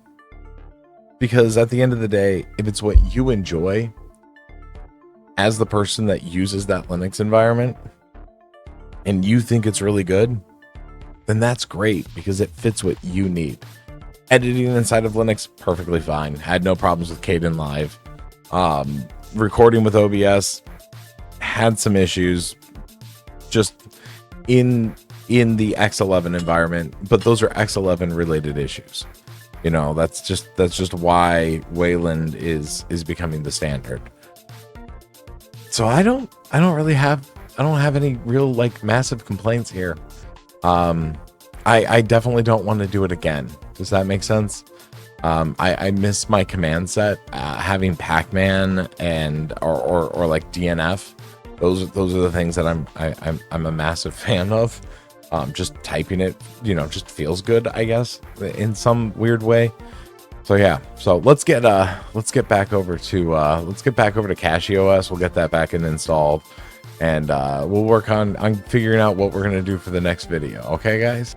because at the end of the day, if it's what you enjoy as the person that uses that Linux environment and you think it's really good, then that's great, because it fits what you need. Editing inside of Linux, perfectly fine. Had no problems with Kdenlive. Recording with OBS, had some issues just in the X11 environment, but those are X11 related issues. That's just why Wayland is becoming the standard. So I don't have any real, like, massive complaints here. I definitely don't want to do it again. Does that make sense? I miss my command set, having Pacman and or like DNF. Those are the things that I'm a massive fan of. Just typing it, just feels good, I guess, in some weird way. So yeah, so let's get back over to CachyOS. We'll get that back and installed, and we'll work on figuring out what we're gonna do for the next video. Okay, guys.